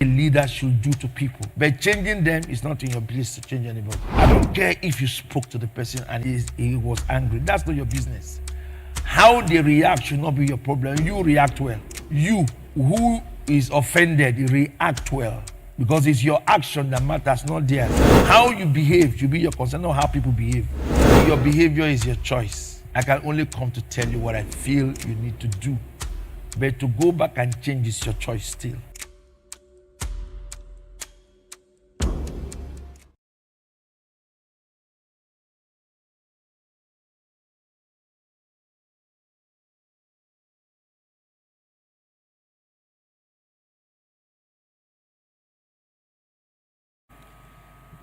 a leader should do to people. But changing them is not in your place to change anybody. I don't care if you spoke to the person and he was angry. That's not your business. How they react should not be your problem. You react well. You who is offended, you react well. Because it's your action that matters, not theirs. How you behave should be your concern, not how people behave. Your behavior is your choice. I can only come to tell you what I feel you need to do. But to go back and change is your choice still.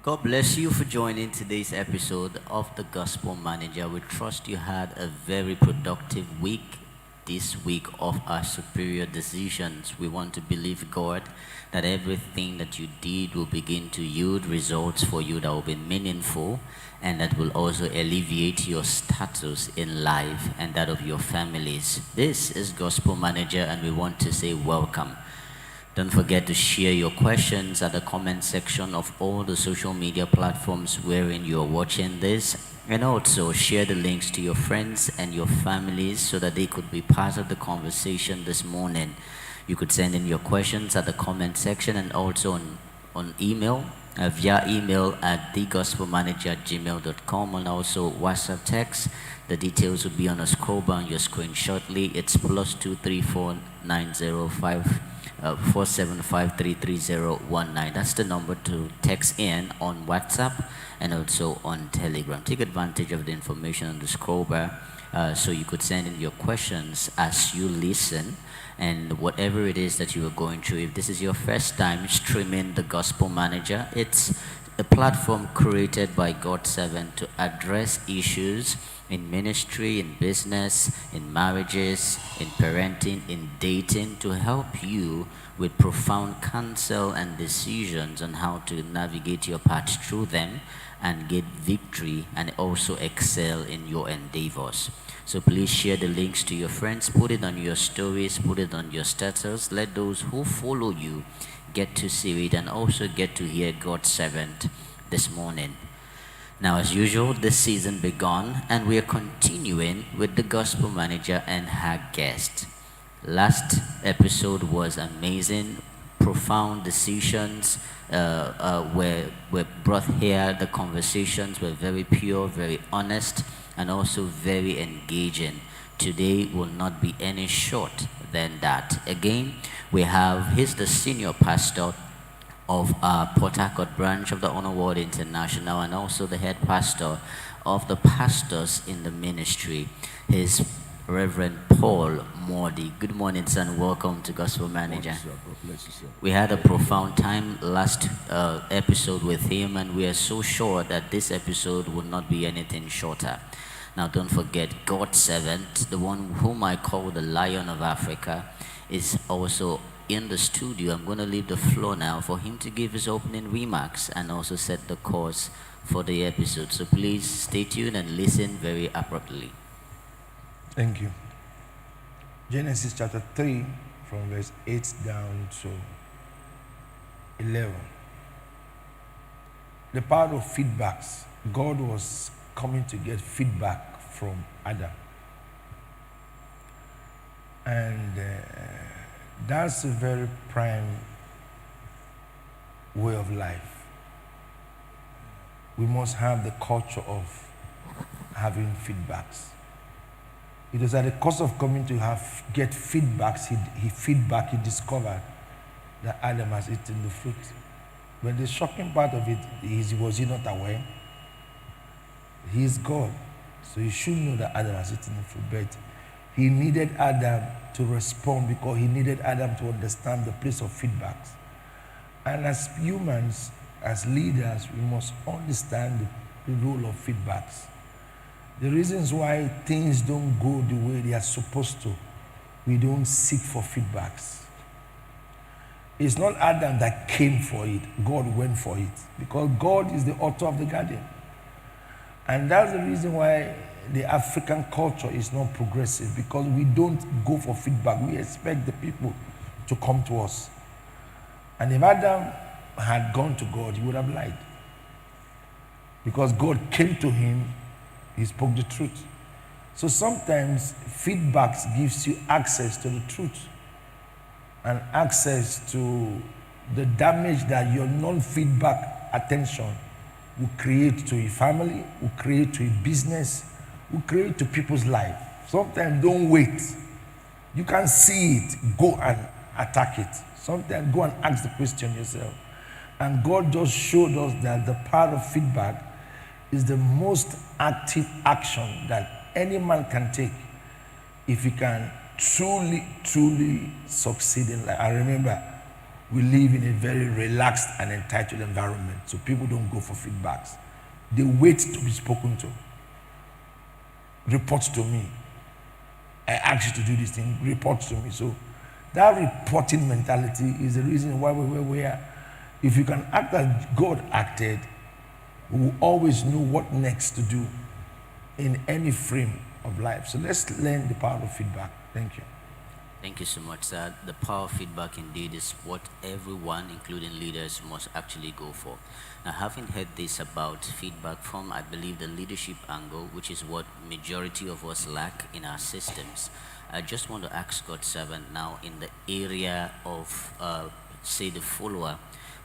God bless you for joining today's episode of The Gospel Manager. We trust you had a very productive week this week of our superior decisions. We want to believe God that everything that you did will begin to yield results for you that will be meaningful and that will also alleviate your status in life and that of your families. This is Gospel Manager and we want to say welcome. Don't forget to share your questions at the comment section of all the social media platforms wherein you are watching this. And also share the links to your friends and your families so that they could be part of the conversation this morning. You could send in your questions at the comment section and also on email, via email at thegospelmanager@gmail.com and also WhatsApp text. The details will be on a scroll bar on your screen shortly. It's +234 905 475-33019. That's the number to text in on WhatsApp and also on Telegram. Take advantage of the information on the scroll bar so you could send in your questions as you listen and whatever it is that you are going through. If this is your first time streaming the Gospel Manager, it's a platform created by God's servant to address issues in ministry, in business, in marriages, in parenting, in dating, to help you with profound counsel and decisions on how to navigate your path through them and get victory and also excel in your endeavors. So please share the links to your friends, put it on your stories, put it on your status. Let those who follow you get to see it and also get to hear God's servant this morning. Now, as usual, this season begun, and we are continuing with the Gospel Manager and her guest. Last episode was amazing. Profound decisions were brought here. The conversations were very pure, very honest, and also very engaging. Today will not be any short than that. Again, he's the senior pastor of our Port Harcourt branch of the Honor Ward International and also the head pastor of the pastors in the ministry. He's Reverend Paul Mordi. Good morning, son. Welcome to Gospel Manager. We had a profound time last episode with him, and we are so sure that this episode will not be anything shorter. Now, don't forget, God's servant, the one whom I call the Lion of Africa, is also in the studio. I'm going to leave the floor now for him to give his opening remarks and also set the course for the episode. So please stay tuned and listen very appropriately. Thank you. Genesis chapter 3 from verse 8 down to 11. The part of feedbacks. God was coming to get feedback from Adam. And that's a very prime way of life. We must have the culture of having feedbacks. It was at the cost of coming to get feedbacks, he discovered that Adam has eaten the fruit. But the shocking part of it is, was he not aware? He is God, so he should know that Adam has eaten the fruit. But he needed Adam to respond because he needed Adam to understand the place of feedbacks. And as humans, as leaders, we must understand the role of feedbacks. The reasons why things don't go the way they are supposed to, we don't seek for feedbacks. It's not Adam that came for it, God went for it. Because God is the author of the garden. And that's the reason why the African culture is not progressive, because we don't go for feedback. We expect the people to come to us. And if Adam had gone to God, he would have lied. Because God came to him, he spoke the truth. So sometimes feedbacks gives you access to the truth and access to the damage that your non-feedback attention will create to a family, will create to a business, will create to people's life. Sometimes don't wait. You can see it, go and attack it. Sometimes go and ask the question yourself. And God just showed us that the power of feedback is the most active action that any man can take if he can truly succeed in life. I remember we live in a very relaxed and entitled environment, so people don't go for feedbacks. They wait to be spoken to. Report to me. I asked you to do this thing, report to me. So that reporting mentality is the reason why we are. If you can act as God acted, we will always know what next to do in any frame of life. So let's learn the power of feedback. Thank you. Thank you so much, sir. The power of feedback indeed is what everyone, including leaders, must actually go for. Now, having heard this about feedback from, I believe, the leadership angle, which is what majority of us lack in our systems, I just want to ask God's servant now in the area of, say, the follower,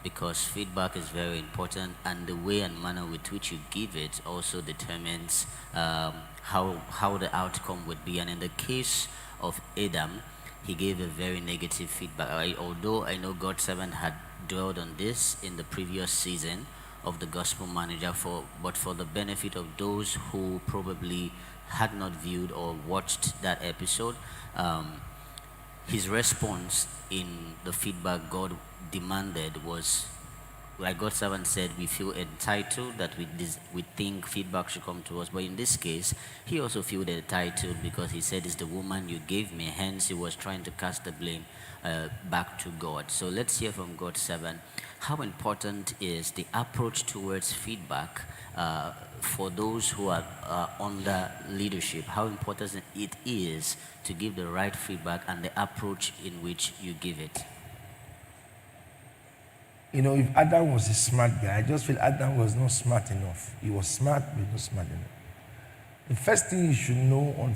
because feedback is very important, and the way and manner with which you give it also determines how the outcome would be. And in the case of Adam, he gave a very negative feedback. Although I know God's servant had dwelled on this in the previous season of the Gospel Manager, but for the benefit of those who probably had not viewed or watched that episode, his response in the feedback God demanded was, like God's servant said, we feel entitled that we think feedback should come to us. But in this case, he also felt entitled because he said, it's the woman you gave me. Hence, he was trying to cast the blame back to God. So let's hear from God's servant. How important is the approach towards feedback for those who are under leadership? How important it is to give the right feedback and the approach in which you give it? You know, if Adam was a smart guy, I just feel Adam was not smart enough. He was smart, but not smart enough. The first thing you should know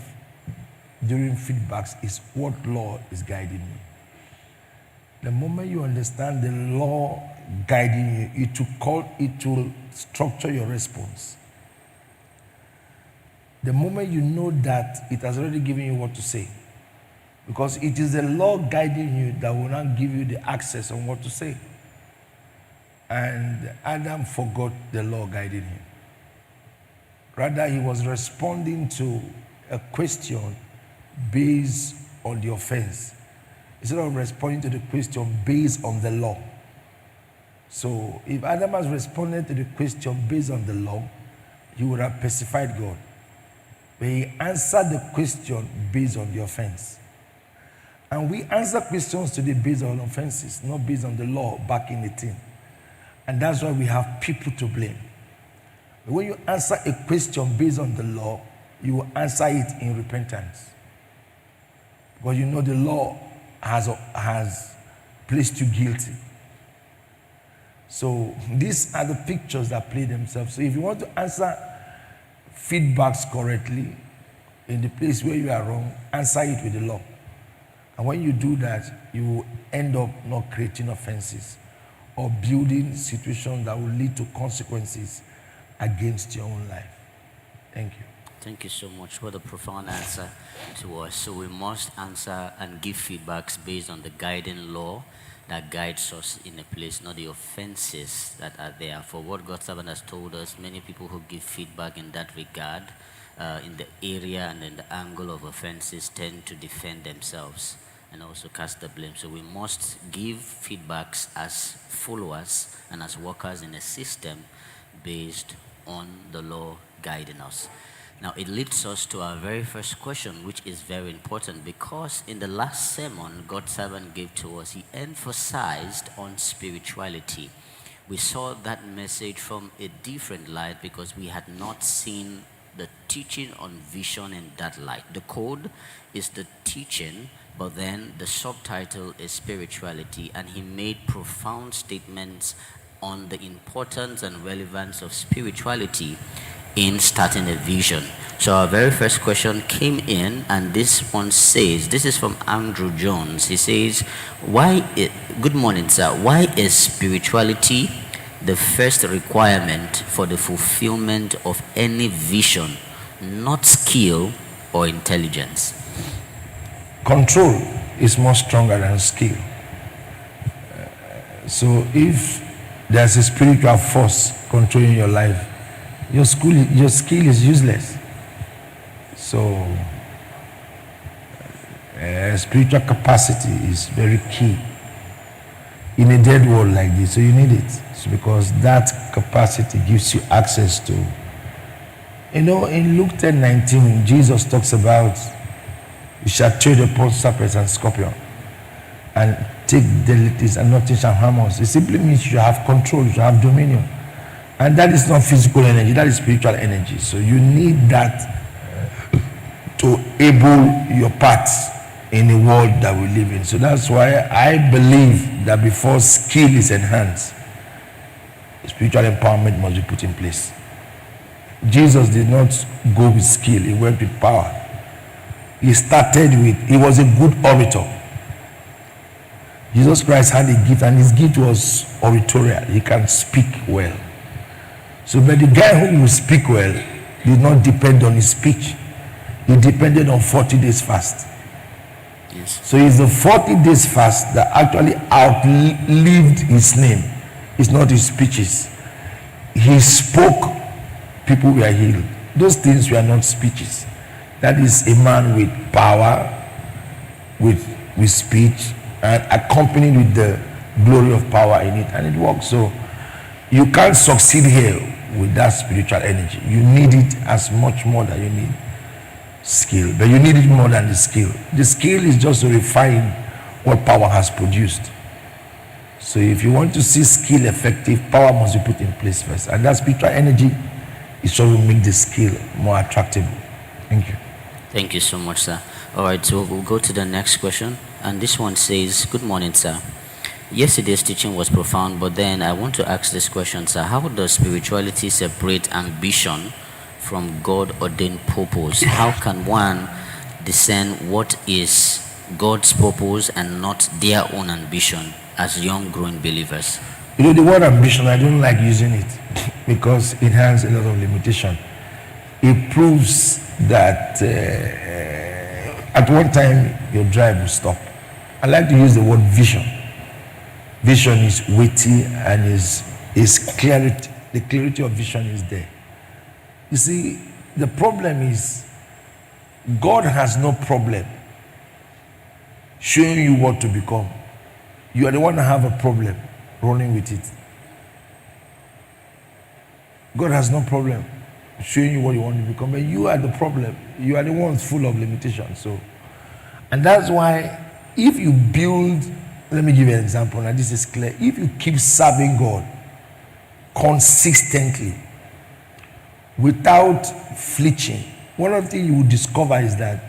during feedbacks is what law is guiding you. The moment you understand the law guiding you, it will structure your response. The moment you know that, it has already given you what to say. Because it is the law guiding you that will not give you the access on what to say. And Adam forgot the law guiding him. Rather, he was responding to a question based on the offense, instead of responding to the question based on the law. So, if Adam has responded to the question based on the law, he would have pacified God. But he answered the question based on the offense. And we answer questions today based on offenses, not based on the law back in the thing. And that's why we have people to blame. But when you answer a question based on the law, you will answer it in repentance. Because you know the law has placed you guilty. So these are the pictures that play themselves. So if you want to answer feedbacks correctly in the place where you are wrong, answer it with the law. And when you do that, you will end up not creating offenses or building situations that will lead to consequences against your own life. Thank you. Thank you so much for the profound answer to us. So we must answer and give feedbacks based on the guiding law that guides us in a place, not the offenses that are there. For what God's servant has told us, many people who give feedback in that regard, in the area and in the angle of offenses, tend to defend themselves and also cast the blame. So we must give feedbacks as followers and as workers in a system based on the law guiding us. Now, it leads us to our very first question, which is very important, because in the last sermon God's servant gave to us, he emphasized on spirituality. We saw that message from a different light because we had not seen the teaching on vision in that light. The code is the teaching, but then the subtitle is spirituality, and he made profound statements on the importance and relevance of spirituality in starting a vision. So our very first question came in, and this one says, this is from Andrew Jones. He says, good morning, sir. Why is spirituality the first requirement for the fulfillment of any vision, not skill or intelligence? Control is more stronger than skill. So if there's a spiritual force controlling your life, your skill is useless. So spiritual capacity is very key in a dead world like this. So you need it. So because that capacity gives you access to, in Luke 10:19, Jesus talks about, you shall tread upon serpents and scorpions and take delicacies and nothing shall harm us. It simply means you have control, you have dominion. And that is not physical energy, that is spiritual energy. So you need that to able your path in the world that we live in. So that's why I believe that before skill is enhanced, spiritual empowerment must be put in place. Jesus did not go with skill, he went with power. He was a good orator. Jesus Christ had a gift, and his gift was oratorial. He can speak well. So, but the guy who will speak well did not depend on his speech. He depended on 40 days fast. Yes. So it's the 40 days fast that actually outlived his name. It's not his speeches. He spoke, people were healed. Those things were not speeches. That is a man with power, with speech, and accompanied with the glory of power in it, and it works. So you can't succeed here with that spiritual energy. You need it as much more than you need skill, but you need it more than the skill. The skill is just to refine what power has produced. So if you want to see skill effective, power must be put in place first, and that spiritual energy is what will make the skill more attractive. Thank you. Thank you so much, sir. All right, so we'll go to the next question, and this one says, good morning, sir. Yesterday's teaching was profound, but then I want to ask this question, sir. How does spirituality separate ambition from God-ordained purpose? How can one discern what is God's purpose and not their own ambition as young, growing believers? The word ambition, I don't like using it because it has a lot of limitation. It proves that at one time your drive will stop. I like to use the word vision. Vision is weighty and is clarity. The clarity of vision is there. You see, the problem is God has no problem showing you what to become. You are the one that have a problem running with it. God has no problem showing you what you want to become, but you are the problem. You are the one full of limitations. So, and that's why if you build, let me give you an example, and this is clear. If you keep serving God consistently, without flinching, one of the things you will discover is that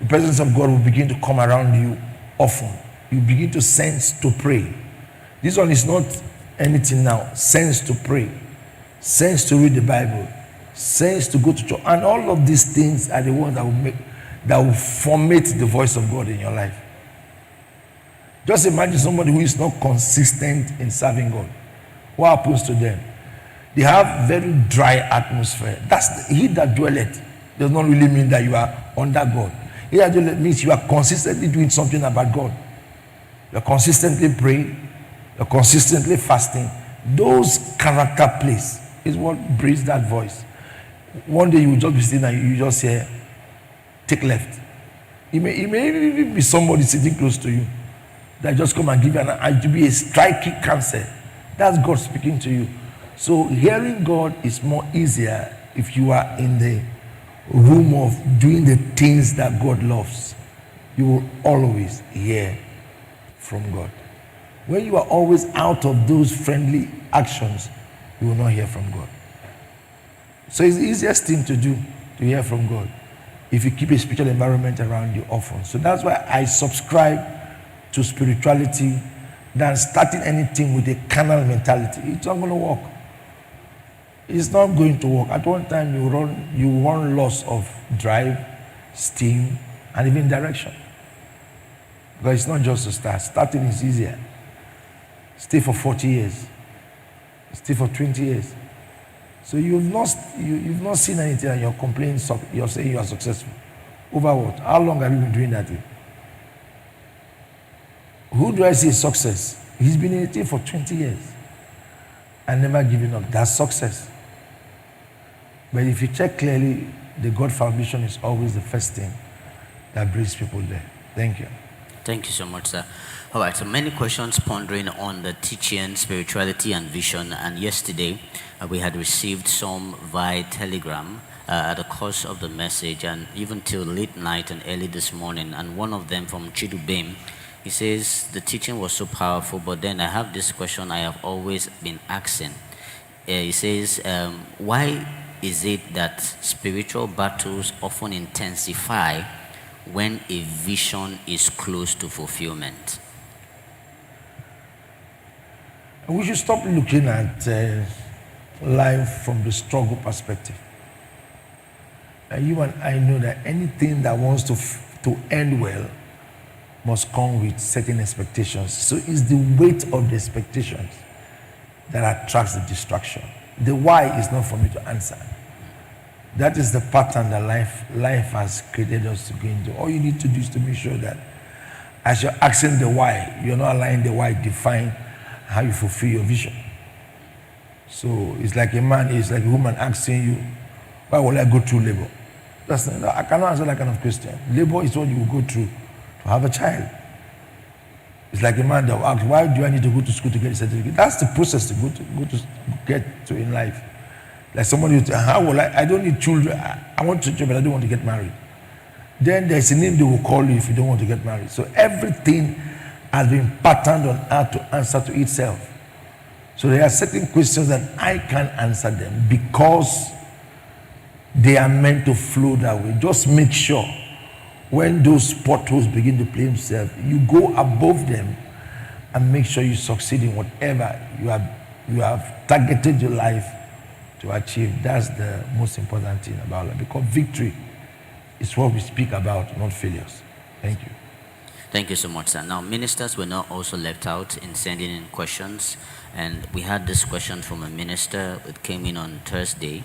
the presence of God will begin to come around you often. You begin to sense to pray. This one is not anything now. Sense to pray, sense to read the Bible, sense to go to church, and all of these things are the ones that will formate the voice of God in your life. Just imagine somebody who is not consistent in serving God. What happens to them? They have very dry atmosphere. That's he that dwelleth does not really mean that you are under God. He that dwelleth means you are consistently doing something about God. You are consistently praying. You are consistently fasting. Those character plays is what breeds that voice. One day you will just be sitting and you just say, take left. It may even be somebody sitting close to you that just come and give you to be a striking counsel. That's God speaking to you. So hearing God is more easier if you are in the room of doing the things that God loves. You will always hear from God. When you are always out of those friendly actions, you will not hear from God. So it's the easiest thing to do to hear from God if you keep a spiritual environment around you often. So that's why I subscribe to spirituality than starting anything with a carnal mentality. It's not going to work. It's not going to work. At one time, you run loss of drive, steam, and even direction. Because it's not just to start. Starting is easier. Stay for 40 years. Stay for 20 years. So you've not seen anything and you're complaining, you're saying you are successful. Over what? How long have you been doing that thing? Who do I say is success? He's been in it for 20 years and never giving up. That's success. But if you check clearly, the God foundation is always the first thing that brings people there. Thank you. Thank you so much, sir. All right, so many questions pondering on the teaching, spirituality, and vision. And yesterday, we had received some via telegram at the course of the message, and even till late night and early this morning. And one of them from Chidubem, he says, the teaching was so powerful, but then I have this question I have always been asking. He says, why is it that spiritual battles often intensify when a vision is close to fulfillment? We should stop looking at life from the struggle perspective. You and I know that anything that wants to end well must come with certain expectations. So it's the weight of the expectations that attracts the distraction. The why is not for me to answer. That is the pattern that life has created us to go into. All you need to do is to make sure that as you're asking the why, you're not allowing the why define how you fulfill your vision. So it's like a woman asking you, why will I go through labor? I cannot answer that kind of question. Labor is what you will go through to have a child. It's like a man that will ask, why do I need to go to school to get a certificate? That's the process to get to in life. Like somebody would say, I don't need children. I want children, but I don't want to get married. Then there's a name they will call you if you don't want to get married. So everything has been patterned on how to answer to itself. So there are certain questions that I can't answer them because they are meant to flow that way. Just make sure when those potholes begin to play themselves, you go above them and make sure you succeed in whatever you have targeted your life to achieve. That's the most important thing about life, because victory is what we speak about, not failures. Thank you. Thank you so much, sir. Now, ministers were not also left out in sending in questions, and we had this question from a minister. It came in on Thursday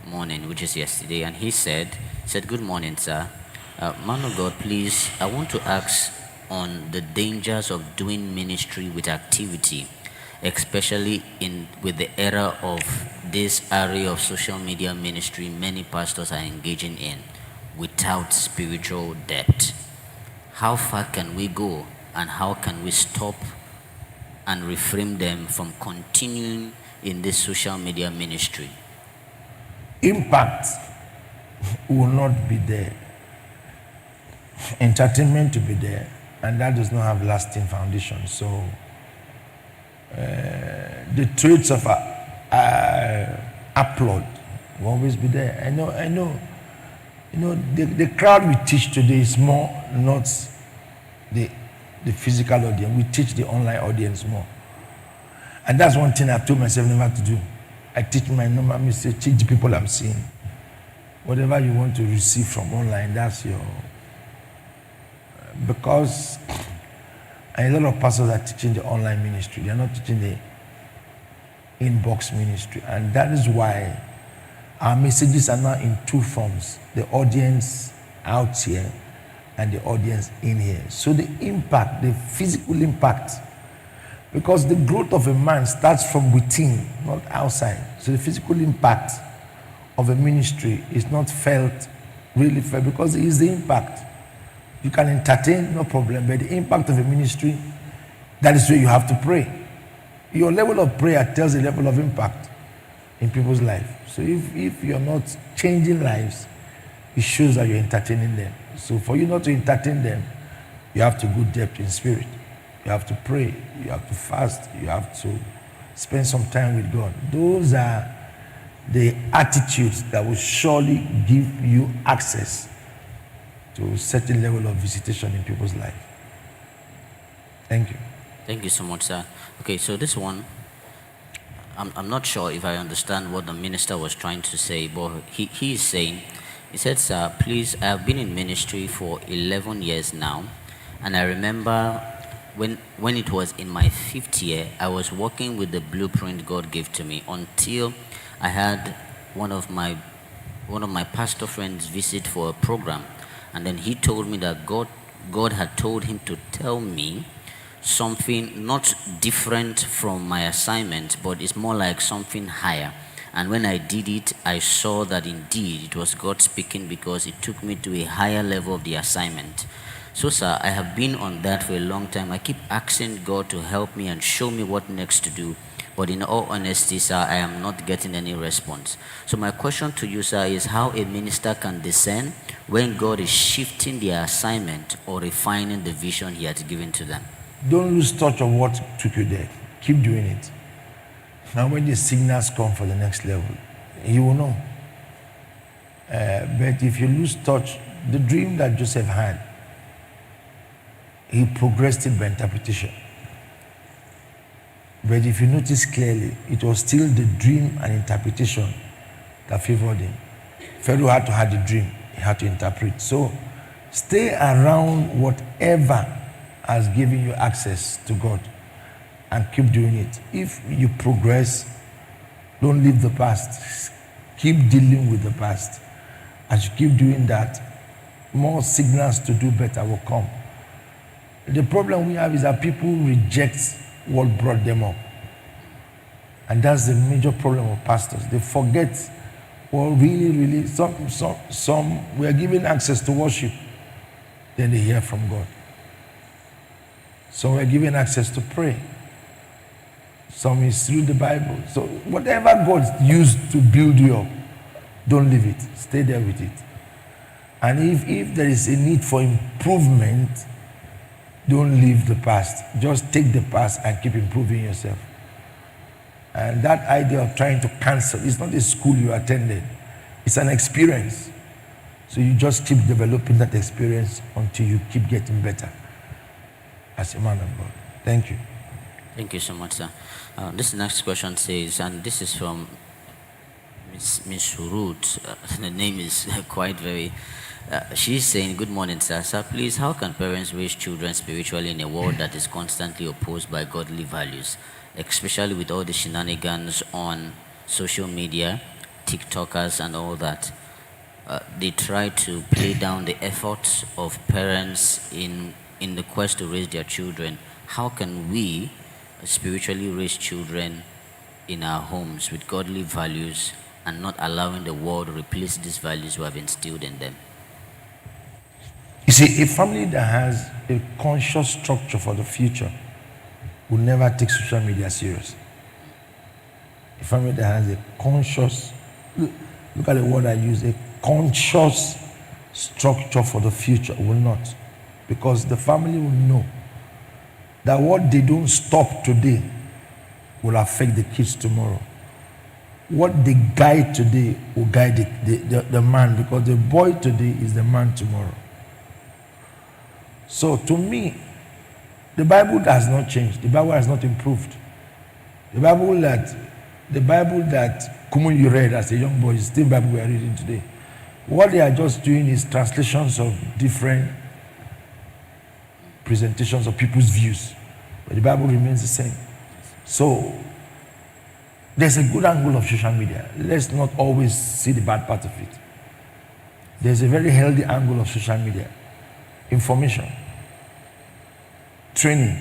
morning, which is yesterday, and he said, good morning, sir. Man of God, please, I want to ask on the dangers of doing ministry with activity, especially with the era of this area of social media ministry many pastors are engaging in without spiritual depth. How far can we go, and how can we stop and refrain them from continuing in this social media ministry? Impact will not be there. Entertainment will be there, and that does not have lasting foundation. So the traits of applaud will always be there. I know. The crowd we teach today is more not the physical audience. We teach the online audience more. And that's one thing I've told myself never to do. I teach my normal message, teach the people I'm seeing. Whatever you want to receive from online, that's your... Because a lot of pastors are teaching the online ministry. They're not teaching the inbox ministry. And that is why our messages are now in two forms: the audience out here and the audience in here. So the impact, the physical impact, because the growth of a man starts from within, not outside. So the physical impact of a ministry is not really felt, because it is the impact. You can entertain, no problem, but the impact of a ministry, that is where you have to pray. Your level of prayer tells the level of impact in people's life. So if you're not changing lives, it shows that you're entertaining them. So for you not to entertain them, you have to go depth in spirit. You have to pray. You have to fast. You have to spend some time with God. Those are the attitudes that will surely give you access to a certain level of visitation in people's life. Thank you. Thank you so much, sir. Okay, so this one, I'm not sure if I understand what the minister was trying to say, but he is saying, he said, sir, please, I have been in ministry for 11 years now, and I remember when it was in my 5th year, I was working with the blueprint God gave to me until I had one of my pastor friends visit for a program, and then he told me that God had told him to tell me something not different from my assignment, but it's more like something higher. And when I did it, I saw that indeed it was God speaking, because it took me to a higher level of the assignment. So, sir, I have been on that for a long time. I keep asking God to help me and show me what next to do. But in all honesty, sir, I am not getting any response. So my question to you, sir, is how a minister can discern when God is shifting their assignment or refining the vision he has given to them. Don't lose touch of what took you there. Keep doing it. Now when the signals come for the next level, you will know. But if you lose touch, the dream that Joseph had, he progressed it by interpretation. But if you notice clearly, it was still the dream and interpretation that favored him. Pharaoh had to have the dream, he had to interpret. So stay around whatever has given you access to God and keep doing it. If you progress, don't leave the past. Keep dealing with the past. As you keep doing that, more signals to do better will come. The problem we have is that people reject what brought them up. And that's the major problem of pastors. They forget, well, really, some we are given access to worship, then they hear from God. Some are given access to pray. Some is through the Bible. So whatever God used to build you up, don't leave it. Stay there with it. And if there is a need for improvement, don't leave the past. Just take the past and keep improving yourself. And that idea of trying to cancel, it's not a school you attended. It's an experience. So you just keep developing that experience until you keep getting better as a man of God. Thank you. Thank you so much, sir. This next question says, and this is from Miss Ruth. The name is quite very... she's saying, good morning, sir. Sir, please, how can parents raise children spiritually in a world that is constantly opposed by godly values, especially with all the shenanigans on social media, TikTokers and all that? They try to play down the efforts of parents in the quest to raise their children. How can we spiritually raise children in our homes with godly values and not allowing the world to replace these values we have instilled in them? You see, a family that has a conscious structure for the future will never take social media serious. A family that has a conscious, look at the word I use, a conscious structure for the future will not. Because the family will know that what they don't stop today will affect the kids tomorrow. What they guide today will guide the man, because the boy today is the man tomorrow. So to me, the Bible has not changed. The Bible has not improved. The Bible that Kumu you read as a young boy is still the Bible we are reading today. What they are just doing is translations of different presentations of people's views. But the Bible remains the same. So there's a good angle of social media. Let's not always see the bad part of it. There's a very healthy angle of social media. Information, training,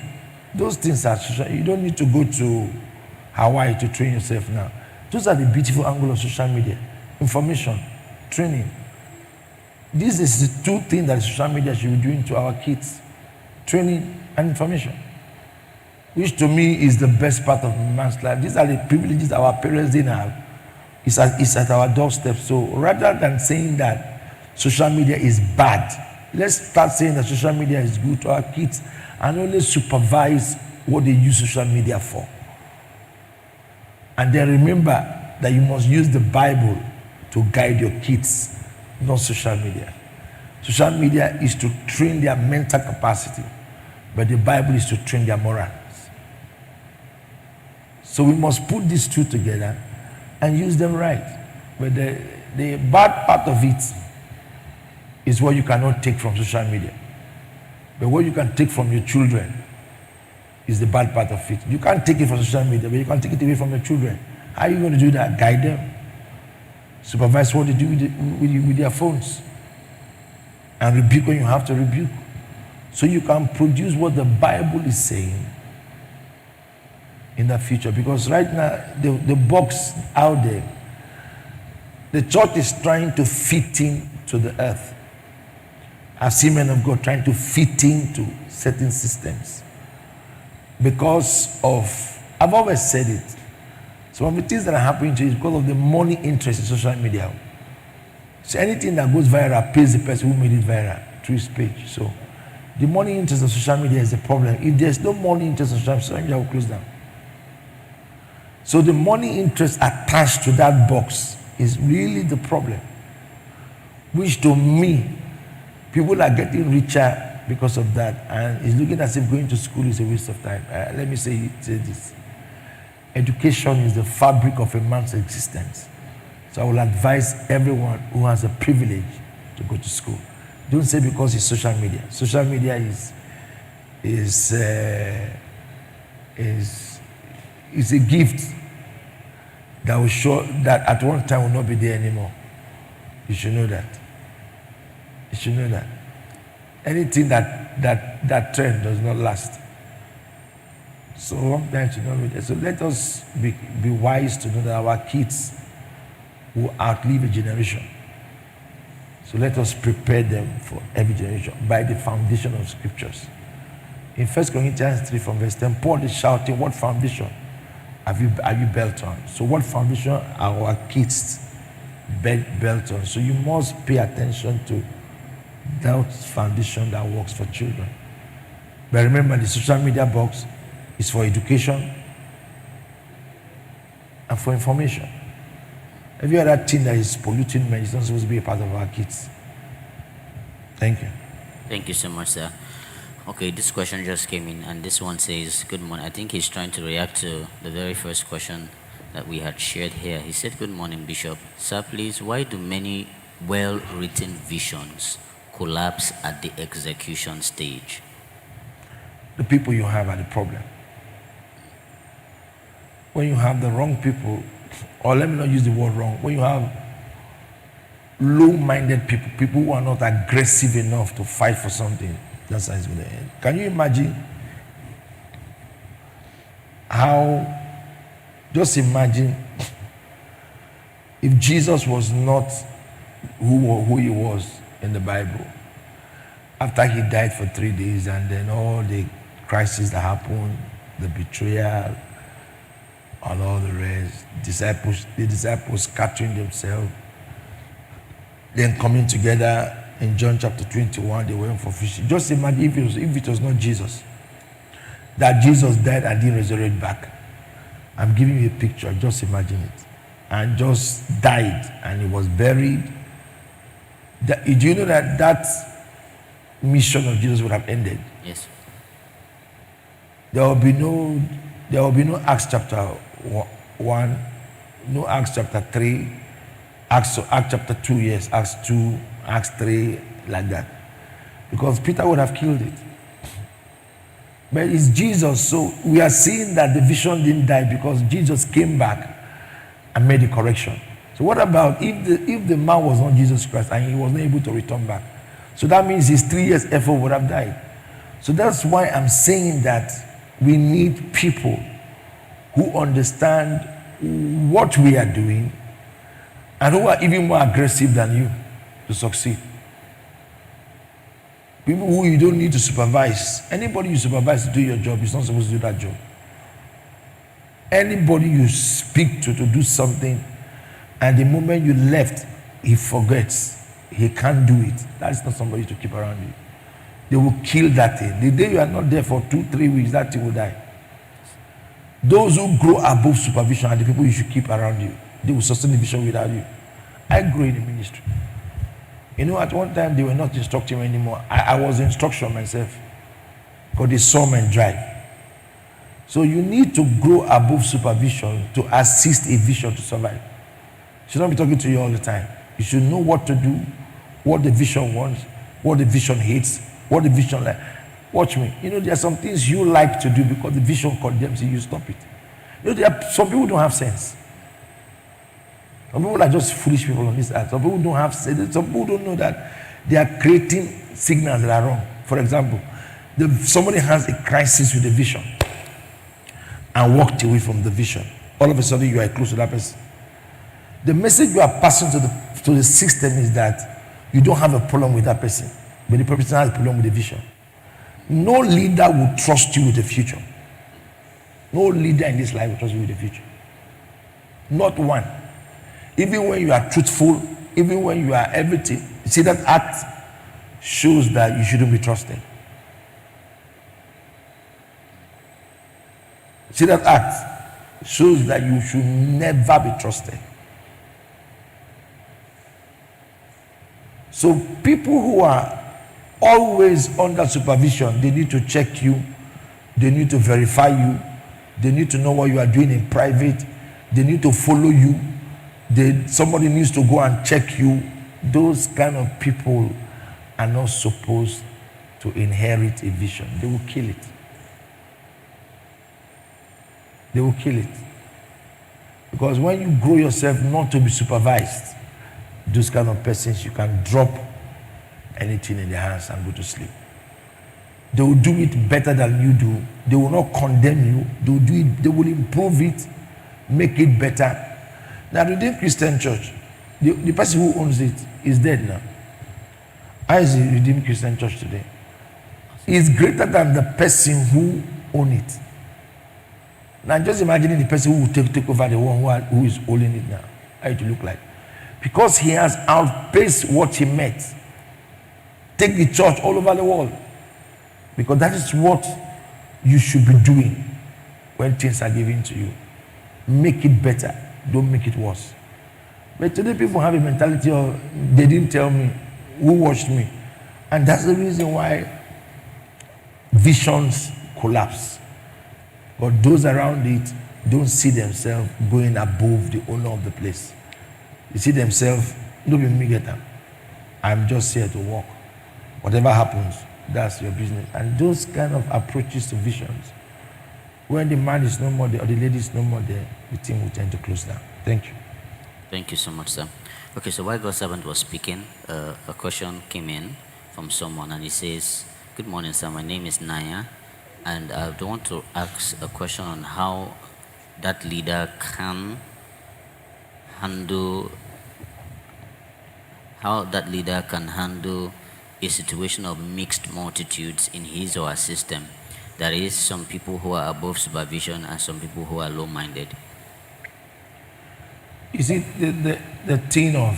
those things are social. You don't need to go to Hawaii to train yourself now. Those are the beautiful angle of social media. Information, training. This is the two things that social media should be doing to our kids. Training and information. Which to me is the best part of man's life. These are the privileges our parents didn't have. It's at our doorstep. So rather than saying that social media is bad, let's start saying that social media is good to our kids and only supervise what they use social media for. And then remember, that you must use the Bible to guide your kids, not social media. Social media is to train their mental capacity, but the Bible is to train their morals. So we must put these two together and use them right. But the bad part of it is what you cannot take from social media. But what you can take from your children is the bad part of it. You can't take it from social media, but you can take it away from your children. How are you going to do that? Guide them. Supervise what they do with their phones. And rebuke when you have to rebuke. So you can produce what the Bible is saying in the future. Because right now, the box out there, the church is trying to fit in to the earth. I've seen men of God trying to fit into certain systems. Because of, I've always said it, some of the things that are happening to you is because of the money interest in social media. So anything that goes viral pays the person who made it viral through his page. So the money interest in social media is a problem. If there's no money interest in social media, will close down. So the money interest attached to that box is really the problem. Which to me, people are getting richer because of that. And it's looking as if going to school is a waste of time. Let me say this. Education is the fabric of a man's existence. So I will advise everyone who has a privilege to go to school. Don't say because it's social media. Social media is a gift that will show that at one time will not be there anymore. You should know that. You should know that. Anything that trend does not last. So sometimes you know. So let us be wise to know that our kids will outlive a generation. So let us prepare them for every generation by the foundation of scriptures. In 1 Corinthians 3 from verse 10, Paul is shouting, what foundation are you built on? So what foundation are our kids built on? So you must pay attention to that foundation that works for children. But remember, the social media box is for education and for information. Every other thing that is polluting men is not supposed to be a part of our kids. Thank you. Thank you so much, sir. Okay, this question just came in, and this one says, good morning. I think he's trying to react to the very first question that we had shared here. He said, good morning, Bishop. Sir, please, why do many well-written visions collapse at the execution stage? The people you have are the problem. When you have the wrong people, or let me not use the word wrong, when you have low-minded people, people who are not aggressive enough to fight for something, that's how it's going to end. Can you imagine just imagine if Jesus was not who he was in the Bible, after he died for 3 days, and then all the crises that happened, the betrayal, and all the rest, the disciples scattering themselves, then coming together in John chapter 21, they went for fishing. Just imagine if it was not Jesus, that Jesus died and didn't resurrect back. I'm giving you a picture, just imagine it. And just died and he was buried. Do you know that mission of Jesus would have ended? Yes. There will be no Acts chapter 1, no Acts chapter 3, Acts chapter 2, yes, Acts 2, Acts 3, like that. Because Peter would have killed it. But it's Jesus, so we are seeing that the vision didn't die because Jesus came back and made the correction. So what about if the man was not Jesus Christ and he was not able to return back? So that means his 3 years effort would have died. So that's why I'm saying that we need people who understand what we are doing and who are even more aggressive than you to succeed. People who you don't need to supervise. Anybody you supervise to do your job is not supposed to do that job. Anybody you speak to do something, and the moment you left, he forgets. He can't do it. That's not somebody to keep around you. They will kill that thing. The day you are not there for 2-3 weeks, that thing will die. Those who grow above supervision are the people you should keep around you. They will sustain the vision without you. I grew in the ministry. You know, at one time, they were not instructing me anymore. I was instruction myself. Because they saw me drive. So you need to grow above supervision to assist a vision to survive. You should not be talking to you all the time. You should know what to do, what the vision wants, what the vision hates, what the vision like. Watch me. You know, there are some things you like to do because the vision condemns you, you stop it. You know, there are some people who don't have sense. Some people are just foolish people on this earth. Some people don't have sense. Some people don't know that they are creating signals that are wrong. For example, somebody has a crisis with a vision and walked away from the vision. All of a sudden, you are close to that person. The message you are passing to the system is that you don't have a problem with that person, but the person has a problem with the vision. No leader will trust you with the future. No leader in this life will trust you with the future. Not one. Even when you are truthful, even when you are everything, see that act shows that you shouldn't be trusted. See that act shows that you should never be trusted. So people who are always under supervision, they need to check you, they need to verify you, they need to know what you are doing in private, they need to follow you, somebody needs to go and check you. Those kind of people are not supposed to inherit a vision. They will kill it. They will kill it. Because when you grow yourself not to be supervised, those kind of persons, you can drop anything in their hands and go to sleep. They will do it better than you do. They will not condemn you. They will do it, they will improve it, make it better. Now, Redeemed Christian Church, the person who owns it is dead now. How is the Redeemed Christian Church today? It's greater than the person who owns it. Now, just imagining the person who will take over the one who is holding it now. How it will look like. Because he has outpaced what he met. Take the church all over the world. Because that is what you should be doing when things are given to you. Make it better. Don't make it worse. But today people have a mentality of, they didn't tell me, who watched me? And that's the reason why visions collapse. But those around it don't see themselves going above the owner of the place. You see themselves, don't be me get them. I'm just here to work. Whatever happens, that's your business. And those kind of approaches to visions, when the man is no more there or the lady is no more there, the thing will tend to close down. Thank you. Thank you so much, sir. Okay, so while God's servant was speaking, a question came in from someone, and he says, "Good morning, sir. My name is Naya, and I want to ask a question on how that leader can handle a situation of mixed multitudes in his or her system. There is some people who are above supervision and some people who are low-minded." You see, the thing of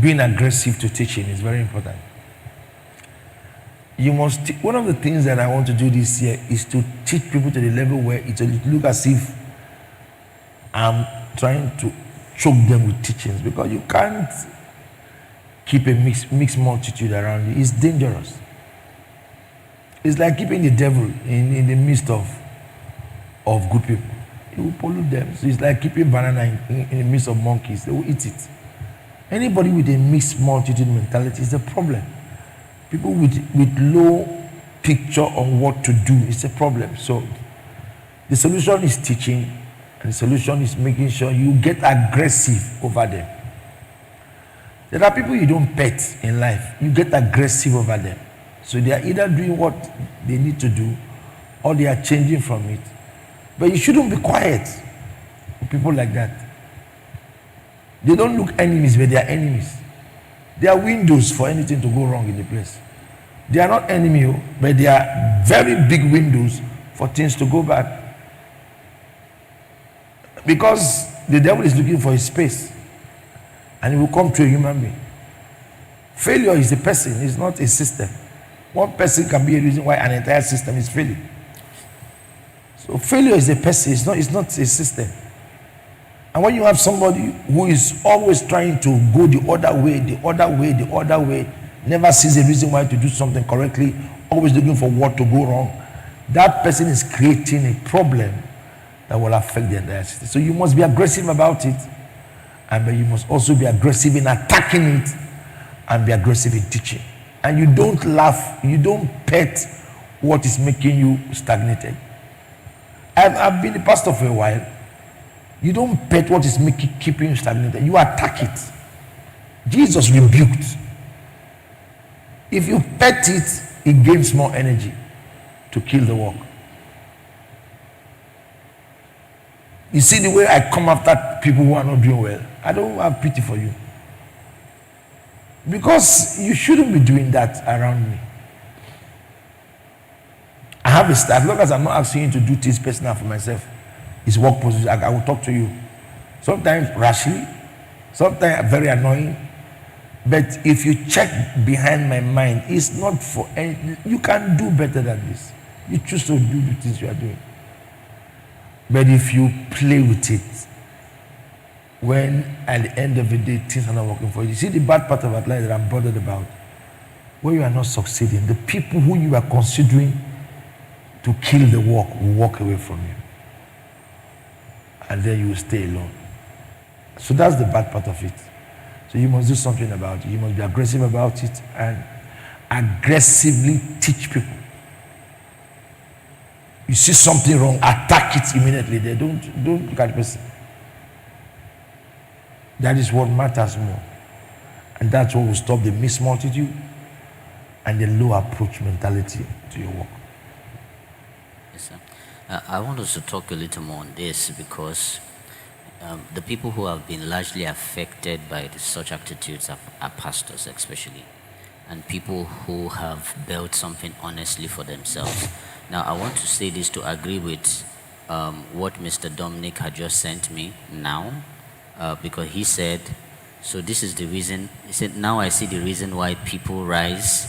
being aggressive to teaching is very important. You must, one of the things that I want to do this year is to teach people to the level where it will look as if I'm trying to choke them with teachings, because you can't keep a mixed multitude around you. It's dangerous. It's like keeping the devil in the midst of good people. It will pollute them. So it's like keeping banana in the midst of monkeys. They will eat it. Anybody with a mixed multitude mentality is a problem. People with low picture on what to do is a problem. So the solution is teaching, and the solution is making sure you get aggressive over them. There are people you don't pet in life. You get aggressive over them. So they are either doing what they need to do or they are changing from it. But you shouldn't be quiet with people like that. They don't look enemies, but they are enemies. They are windows for anything to go wrong in the place. They are not enemies, but they are very big windows for things to go bad. Because the devil is looking for his space, and he will come to a human being. Failure is a person, it's not a system. One person can be a reason why an entire system is failing. So failure is a person, it's not a system. And when you have somebody who is always trying to go the other way, never sees a reason why to do something correctly, always looking for what to go wrong, that person is creating a problem that will affect the entire city. So you must be aggressive about it, and then you must also be aggressive in attacking it, and be aggressive in teaching. And you don't laugh, you don't pet what is making you stagnated. I've been a pastor for a while. You don't pet what is keeping you stagnated. You attack it. Jesus rebuked. If you pet it, it gains more energy to kill the work. You see the way I come after people who are not doing well. I don't have pity for you. Because you shouldn't be doing that around me. I have a style. As long as I'm not asking you to do things personal for myself, it's work position. I will talk to you. Sometimes rashly, sometimes very annoying. But if you check behind my mind, it's not for anything. You can do better than this. You choose to do the things you are doing. But if you play with it, when at the end of the day things are not working for you, you see the bad part of life that I'm bothered about. When you are not succeeding, the people who you are considering to kill the work will walk away from you. And then you will stay alone. So that's the bad part of it. So you must do something about it. You must be aggressive about it and aggressively teach people. You see something wrong, attack it immediately. They don't look at the person. That is what matters more. And that's what will stop the mixed multitude and the low approach mentality to your work. Yes, sir. I want us to talk a little more on this because the people who have been largely affected by such attitudes are pastors especially, and people who have built something honestly for themselves. Now, I want to say this to agree with what Mr. Dominic had just sent me now, because he said, so this is the reason, he said, now I see the reason why people rise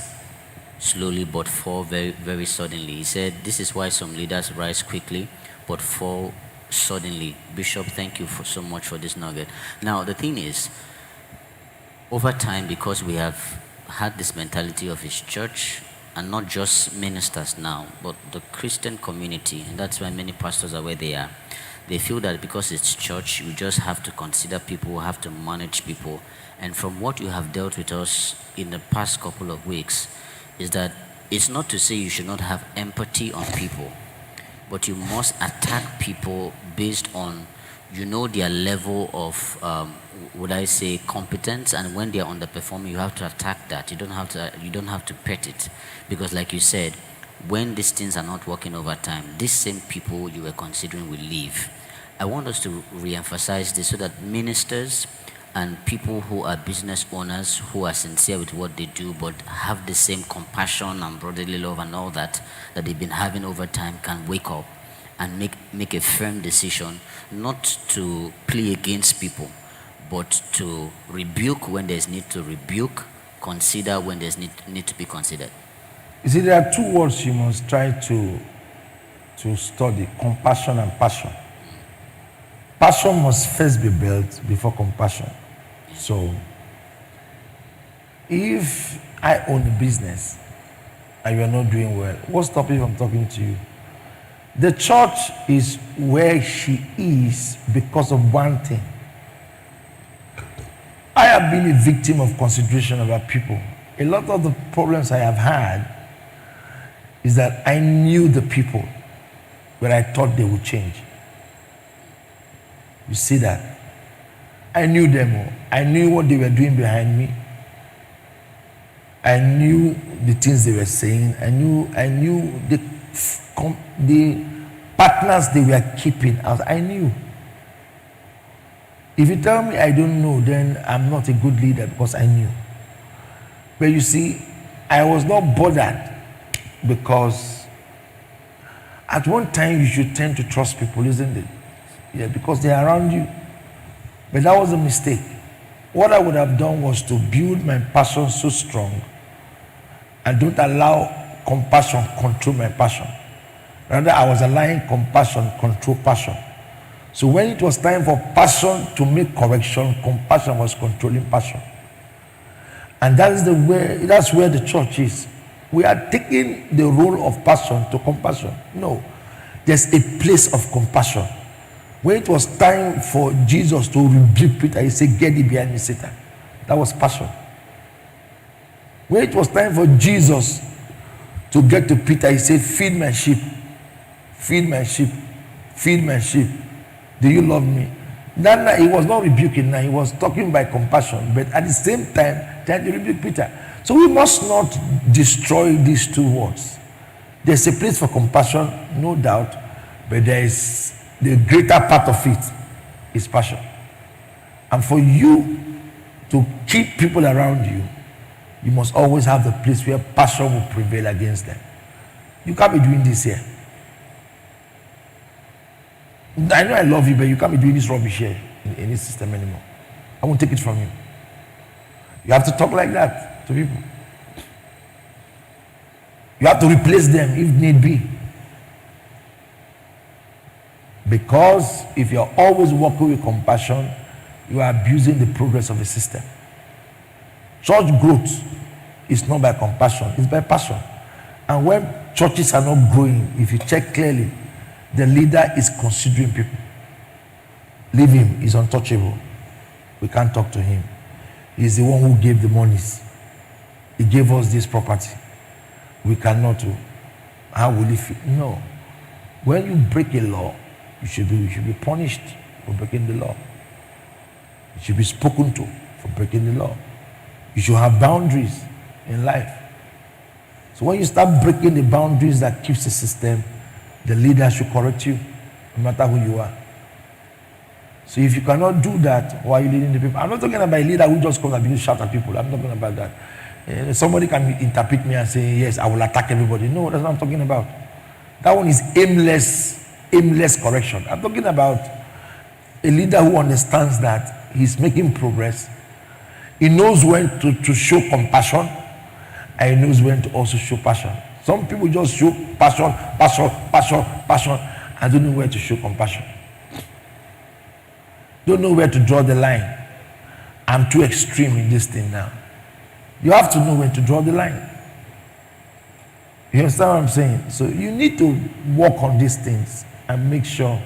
slowly but fall very, very suddenly. He said, this is why some leaders rise quickly but fall suddenly. Bishop, thank you so much for this nugget. Now, the thing is, over time, because we have had this mentality of his church, and not just ministers now, but the Christian community, and that's why many pastors are where they are. They feel that because it's church, you just have to consider people, have to manage people. And from what you have dealt with us in the past couple of weeks, is that it's not to say you should not have empathy on people, but you must attack people based on, their level of, would I say, competence, and when they are underperforming, you have to attack that. You don't have to pet it, because like you said, when these things are not working over time, these same people you were considering will leave. I want us to re-emphasize this so that ministers and people who are business owners who are sincere with what they do but have the same compassion and brotherly love and all that they've been having over time can wake up and make a firm decision not to play against people, but to rebuke when there's need to rebuke, consider when there's need to be considered. You see, there are two words you must try to study: compassion and passion. Passion must first be built before compassion. So, if I own a business and you are not doing well, what's stopping you from talking to you? The church is where she is because of one thing. I have been a victim of consideration about people. A lot of the problems I have had is that I knew the people, but I thought they would change. You see that? I knew them all. I knew what they were doing behind me. I knew the things they were saying. I knew the partners they were keeping. I knew. If you tell me I don't know, then I'm not a good leader because I knew. But you see, I was not bothered because at one time you should tend to trust people, isn't it? Yeah, because they are around you. But that was a mistake. What I would have done was to build my passion so strong and don't allow compassion control my passion. Rather, I was allowing compassion control passion. So when it was time for passion to make correction, compassion was controlling passion. And that's where the church is. We are taking the role of passion to compassion. No, there's a place of compassion. When it was time for Jesus to rebuke Peter, he said, "Get thee behind me, Satan." That was passion. When it was time for Jesus to get to Peter, he said, "Feed my sheep, feed my sheep, feed my sheep. Do you love me?" Then he was not rebuking now, he was talking by compassion, but at the same time, trying to rebuke Peter. So we must not destroy these two words. There's a place for compassion, no doubt, but there is the greater part of it is passion. And for you to keep people around you, you must always have the place where passion will prevail against them. You can't be doing this here. I know I love you, but you can't be doing this rubbish here in this system anymore. I won't take it from you. You have to talk like that to people. You have to replace them if need be. Because if you're always working with compassion, you are abusing the progress of the system. Church growth is not by compassion, it's by passion. And when churches are not growing, if you check clearly, the leader is considering people. Leave him, he's untouchable. We can't talk to him. He's the one who gave the monies. He gave us this property. We cannot do. How will he feel? No. When you break a law, you should be punished for breaking the law. You should be spoken to for breaking the law. You should have boundaries in life. So when you start breaking the boundaries that keeps the system, the leader should correct you, no matter who you are. So if you cannot do that, why are you leading the people? I'm not talking about a leader who just comes and begins to shout at people. I'm not talking about that. Somebody can interpret me and say, yes, I will attack everybody. No, that's what I'm talking about. That one is aimless correction. I'm talking about a leader who understands that he's making progress. He knows when to show compassion, and he knows when to also show passion. Some people just show passion, and don't know where to show compassion. Don't know where to draw the line. I'm too extreme in this thing now. You have to know when to draw the line. You understand what I'm saying? So you need to work on these things and make sure,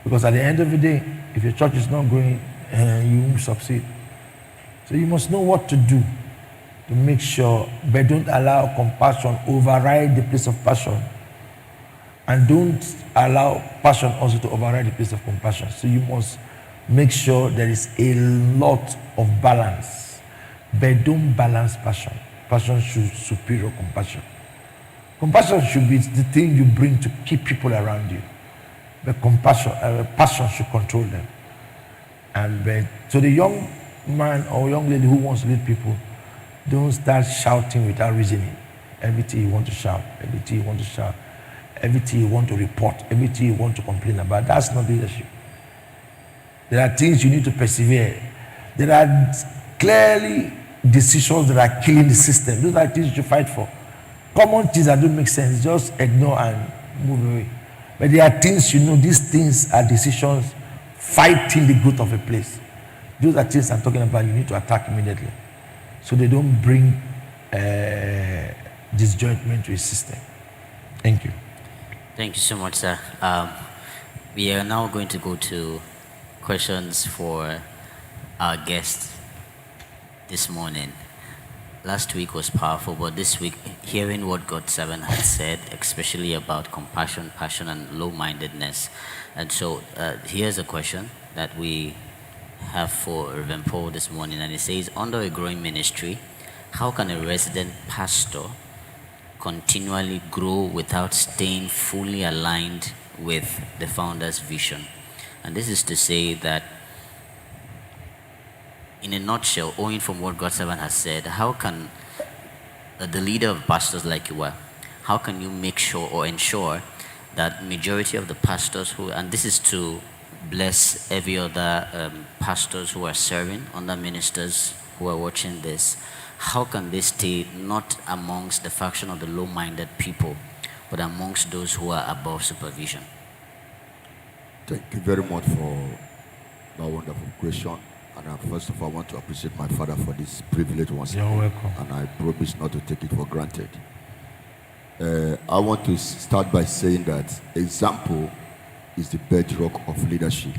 because at the end of the day, if your church is not growing, you won't succeed. So you must know what to do to make sure, but don't allow compassion override the place of passion. And don't allow passion also to override the place of compassion. So you must make sure there is a lot of balance. But don't balance passion. Passion should superior compassion. Compassion should be the thing you bring to keep people around you. But passion should control them. And so the young man or young lady who wants to lead people, don't start shouting without reasoning. Everything you want to shout, everything you want to shout, everything you want to report, everything you want to complain about. That's not leadership. There are things you need to persevere. There are clearly decisions that are killing the system. Those are things you should fight for. Common things that don't make sense, just ignore and move away. But there are things you know, these things are decisions fighting the growth of a place. Those are things I'm talking about, you need to attack immediately, so they don't bring disjointment to a system. Thank you. Thank you so much, sir. We are now going to go to questions for our guest this morning. Last week was powerful, but this week, hearing what God's servant had said, especially about compassion, passion, and low-mindedness. And so here's a question that we have for Reverend Paul this morning, and it says, under a growing ministry, how can a resident pastor continually grow without staying fully aligned with the founder's vision? And this is to say that, in a nutshell, owing from what God's servant has said, how can the leader of pastors like you are, how can you make sure or ensure that majority of the pastors who, and this is to bless every other pastors who are serving under ministers who are watching this, how can they stay not amongst the faction of the low-minded people, but amongst those who are above supervision? Thank you very much for that wonderful question. And first of all, I want to appreciate my father for this privilege once You're again. welcome. And I promise not to take it for granted. I want to start by saying that example is the bedrock of leadership.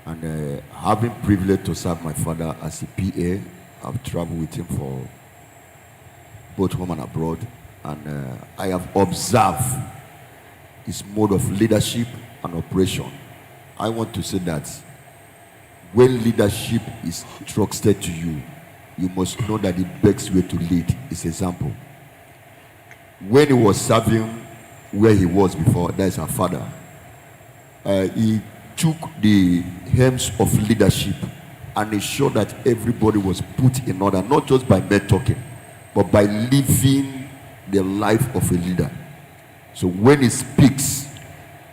And having privilege to serve my father as a PA, I've traveled with him for both home and abroad. And I have observed his mode of leadership and operation. I want to say that when leadership is trusted to you, you must know that the best way to lead is example. When he was serving where he was before, that is our father, he took the helms of leadership and ensured that everybody was put in order, not just by mere talking, but by living the life of a leader. So when he speaks,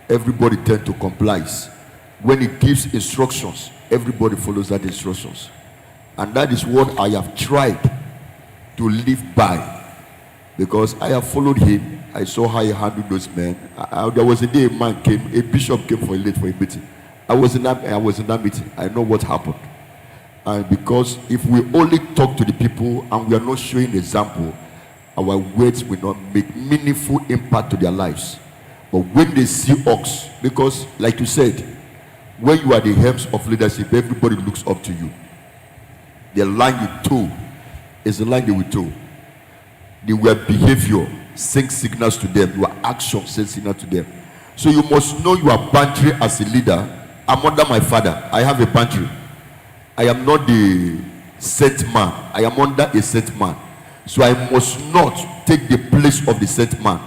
everybody tends to comply. When he gives instructions, everybody follows that instructions. And that is what I have tried to live by, because I have followed him. I saw how he handled those men. There was a day a bishop came for a meeting. I was in that meeting. I know what happened. And because if we only talk to the people and we are not showing example, our words will not make meaningful impact to their lives. But when they see us, because like you said, when you are the helms of leadership, everybody looks up to you. The line you told is the line they will told. Your behavior sends signals to them. Your action sends signals to them. So you must know your boundary as a leader. I'm under my father. I have a boundary. I am not the set man. I am under a set man. So I must not take the place of the set man.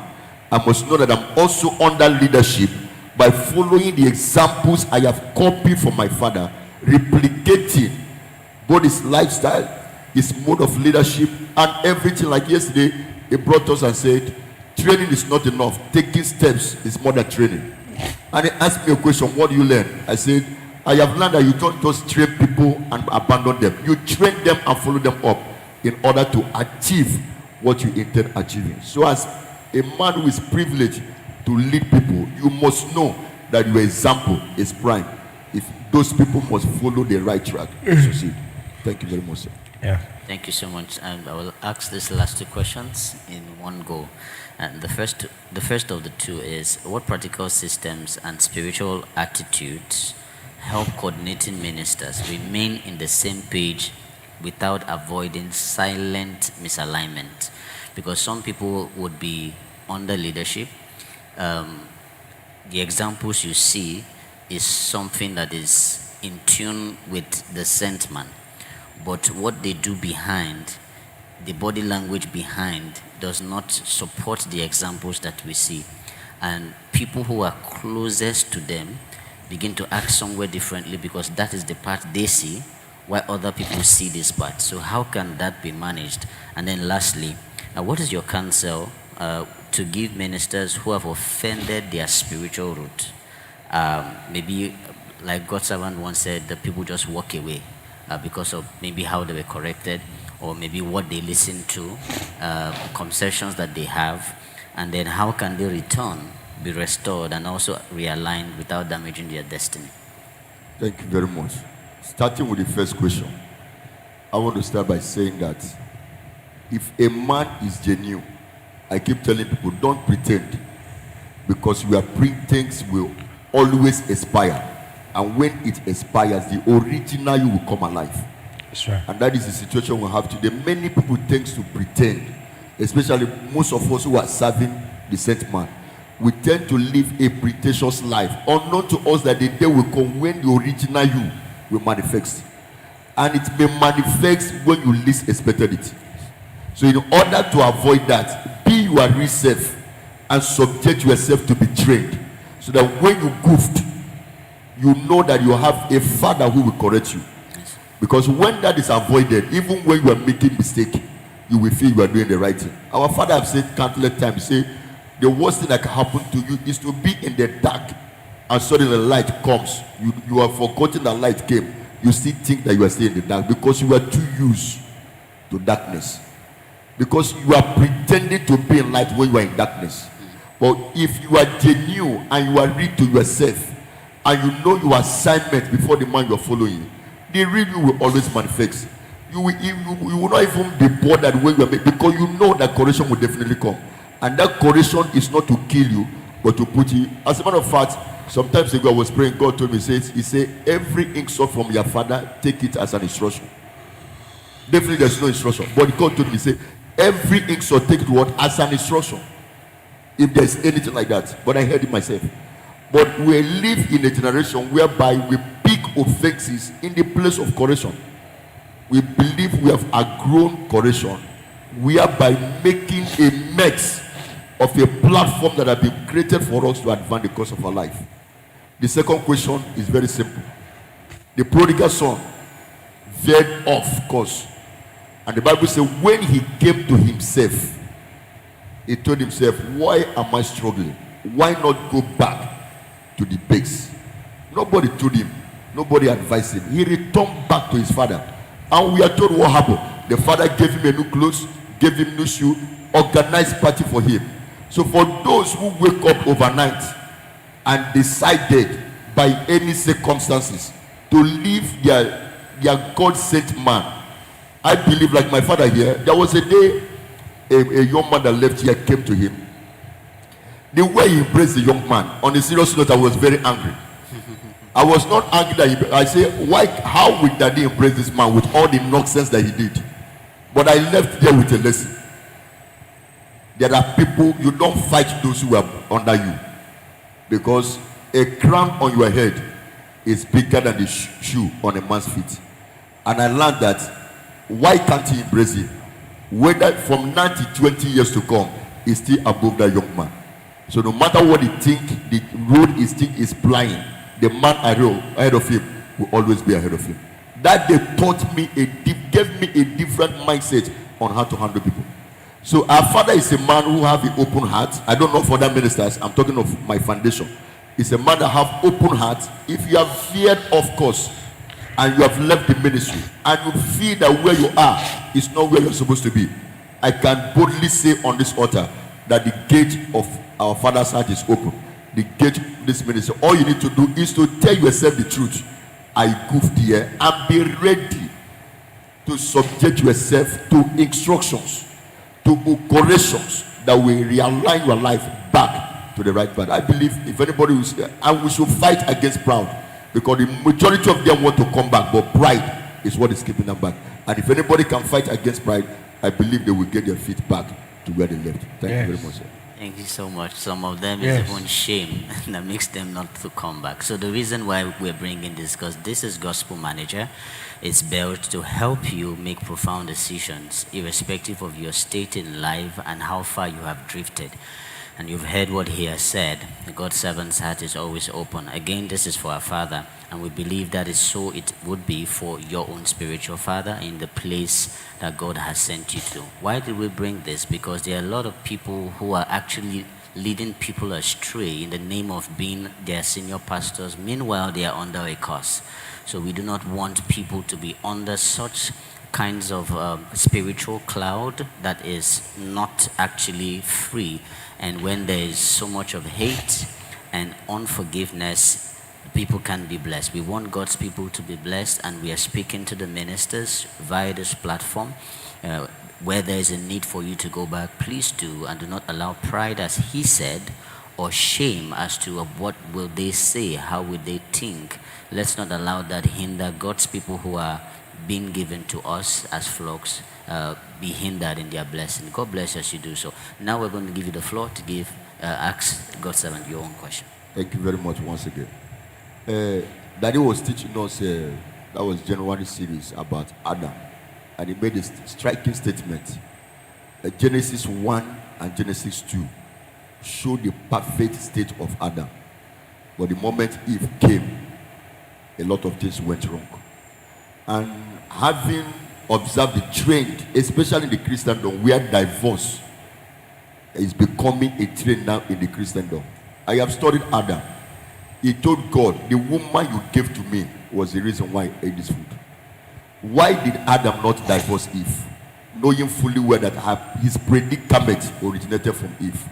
I must know that I'm also under leadership by following the examples I have copied from my father, replicating both his lifestyle, his mode of leadership, and everything. Like yesterday, he brought us and said, training is not enough. Taking steps is more than training. And he asked me a question, what do you learn? I said, I have learned that you don't just train people and abandon them. You train them and follow them up in order to achieve what you intend achieving. So as a man who is privileged to lead people, you must know that your example is prime. If those people must follow the right track to succeed. Thank you very much, sir. Yeah. Thank you so much. And I will ask these last two questions in one go. And the first of the two is, what practical systems and spiritual attitudes help coordinating ministers remain in the same page without avoiding silent misalignment? Because some people would be under leadership. The examples you see is something that is in tune with the sent man. But what they do behind, the body language behind, does not support the examples that we see. And people who are closest to them begin to act somewhere differently because that is the part they see, while other people see this part. So how can that be managed? And then lastly, what is your counsel to give ministers who have offended their spiritual root? Maybe, like God's servant once said, the people just walk away because of maybe how they were corrected, or maybe what they listen to, concessions that they have, and then how can they return, be restored, and also realigned without damaging their destiny? Thank you very much. Starting with the first question, I want to start by saying that if a man is genuine, I keep telling people, don't pretend, because your pretense will always expire. And when it expires, the original you will come alive. That's right. And that is the situation we have today. Many people tend to pretend, especially most of us who are serving the sent man. We tend to live a pretentious life, unknown to us that the day will come when the original you will manifest. And it may manifest when you least expected it. So in order to avoid that, be your real self and subject yourself to be trained, so that when you goofed, you know that you have a father who will correct you. Because when that is avoided, even when you are making mistake, you will feel you are doing the right thing. Our father have said countless times, say, the worst thing that can happen to you is to be in the dark and suddenly the light comes. You have forgotten that light came. You still think that you are still in the dark because you are too used to darkness. Because you are pretending to be in light when you are in darkness. But if you are genuine and you are real to yourself, and you know your assignment before the man you are following, the real you will always manifest. You will not even be bothered when you are making, because you know that correction will definitely come. And that correction is not to kill you, but to put you. As a matter of fact, sometimes ago I was praying, God told me, he said, every insult from your father, take it as an instruction. Definitely there's no instruction. But God told me, say, every insult, take it what? As an instruction. If there's anything like that. But I heard it myself. But we live in a generation whereby we pick offenses in the place of correction. We believe we have outgrown correction, whereby making a mess of a platform that has been created for us to advance the course of our life. The second question is very simple. The prodigal son veered off course. And the Bible says when he came to himself, he told himself, why am I struggling? Why not go back to the base? Nobody told him. Nobody advised him. He returned back to his father. And we are told what happened. The father gave him a new clothes, gave him new shoe, organized party for him. So for those who wake up overnight and decided by any circumstances to leave their God-sent man, I believe, like my father here, there was a day a young man that left here came to him. The way he embraced the young man, on a serious note, I was very angry. I was not angry that I say, why, how would daddy embrace this man with all the nonsense that he did? But I left there with a lesson. There are people, you don't fight those who are under you, because a crown on your head is bigger than the shoe on a man's feet. And I learned that, why can't he embrace him? Whether from 9 to 20 years to come, he's still above that young man. So no matter what he think, the road he think is flying, the man ahead of him will always be ahead of him. That they taught me gave me a different mindset on how to handle people. So our father is a man who have an open heart. I don't know for other ministers, I'm talking of my foundation. He's a man that have open heart. If you have feared, of course, and you have left the ministry, and you feel that where you are is not where you're supposed to be, I can boldly say on this altar that the gate of our father's heart is open. The gate of this ministry, all you need to do is to tell yourself the truth. I goofed here, and be ready to subject yourself to instructions, to corrections that will realign your life back to the right path. I believe if anybody will say, and we should fight against proud, because the majority of them want to come back, but pride is what is keeping them back. And if anybody can fight against pride, I believe they will get their feet back to where they left. Thank you very much, sir. Thank you so much. Some of them is even shame that makes them not to come back. So the reason why we're bringing this, because this is Gospel Manager. It's built to help you make profound decisions, irrespective of your state in life and how far you have drifted. And you've heard what he has said. God's servant's heart is always open. Again, this is for our father. And we believe that is so it would be for your own spiritual father in the place that God has sent you to. Why did we bring this? Because there are a lot of people who are actually leading people astray in the name of being their senior pastors. Meanwhile, they are under a curse. So we do not want people to be under such kinds of spiritual cloud that is not actually free. And when there is so much of hate and unforgiveness, people can be blessed. We want God's people to be blessed, and we are speaking to the ministers via this platform. Where there is a need for you to go back, please do, and do not allow pride, as he said, or shame as to what will they say, how will they think. Let's not allow that hinder God's people who are being given to us as flocks be hindered in their blessing. God bless you as you do so. Now we're going to give you the floor to ask God's servant your own question. Thank you very much once again. Daddy was teaching us, that was January series about Adam, and he made a striking statement. Genesis 1 and Genesis 2 show the perfect state of Adam. But the moment Eve came, a lot of things went wrong. And having observed the trend, especially in the Christendom, where divorce is becoming a trend now in the Christendom. I have studied Adam. He told God, the woman you gave to me was the reason why I ate this food. Why did Adam not divorce Eve? Knowing fully well that his predicament originated from Eve.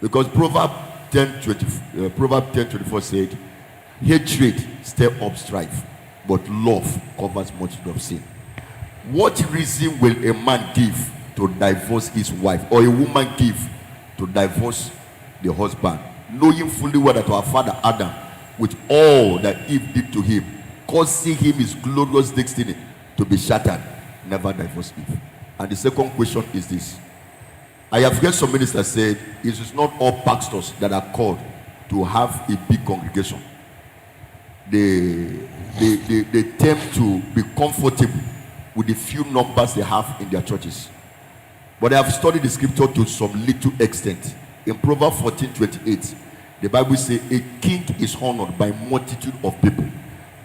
Because Proverbs 10:24 said, Hatred stirs up strife, but love covers multitude of sin. What reason will a man give to divorce his wife, or a woman give to divorce the husband, knowing fully well that our father Adam, with all that Eve did to him, causing him his glorious destiny to be shattered, never divorce Eve? And the second question is this: I have heard some ministers say it is not all pastors that are called to have a big congregation. They tend to be comfortable with the few numbers they have in their churches. But I have studied the scripture to some little extent. In Proverbs 14:28, the Bible says, a king is honored by multitude of people,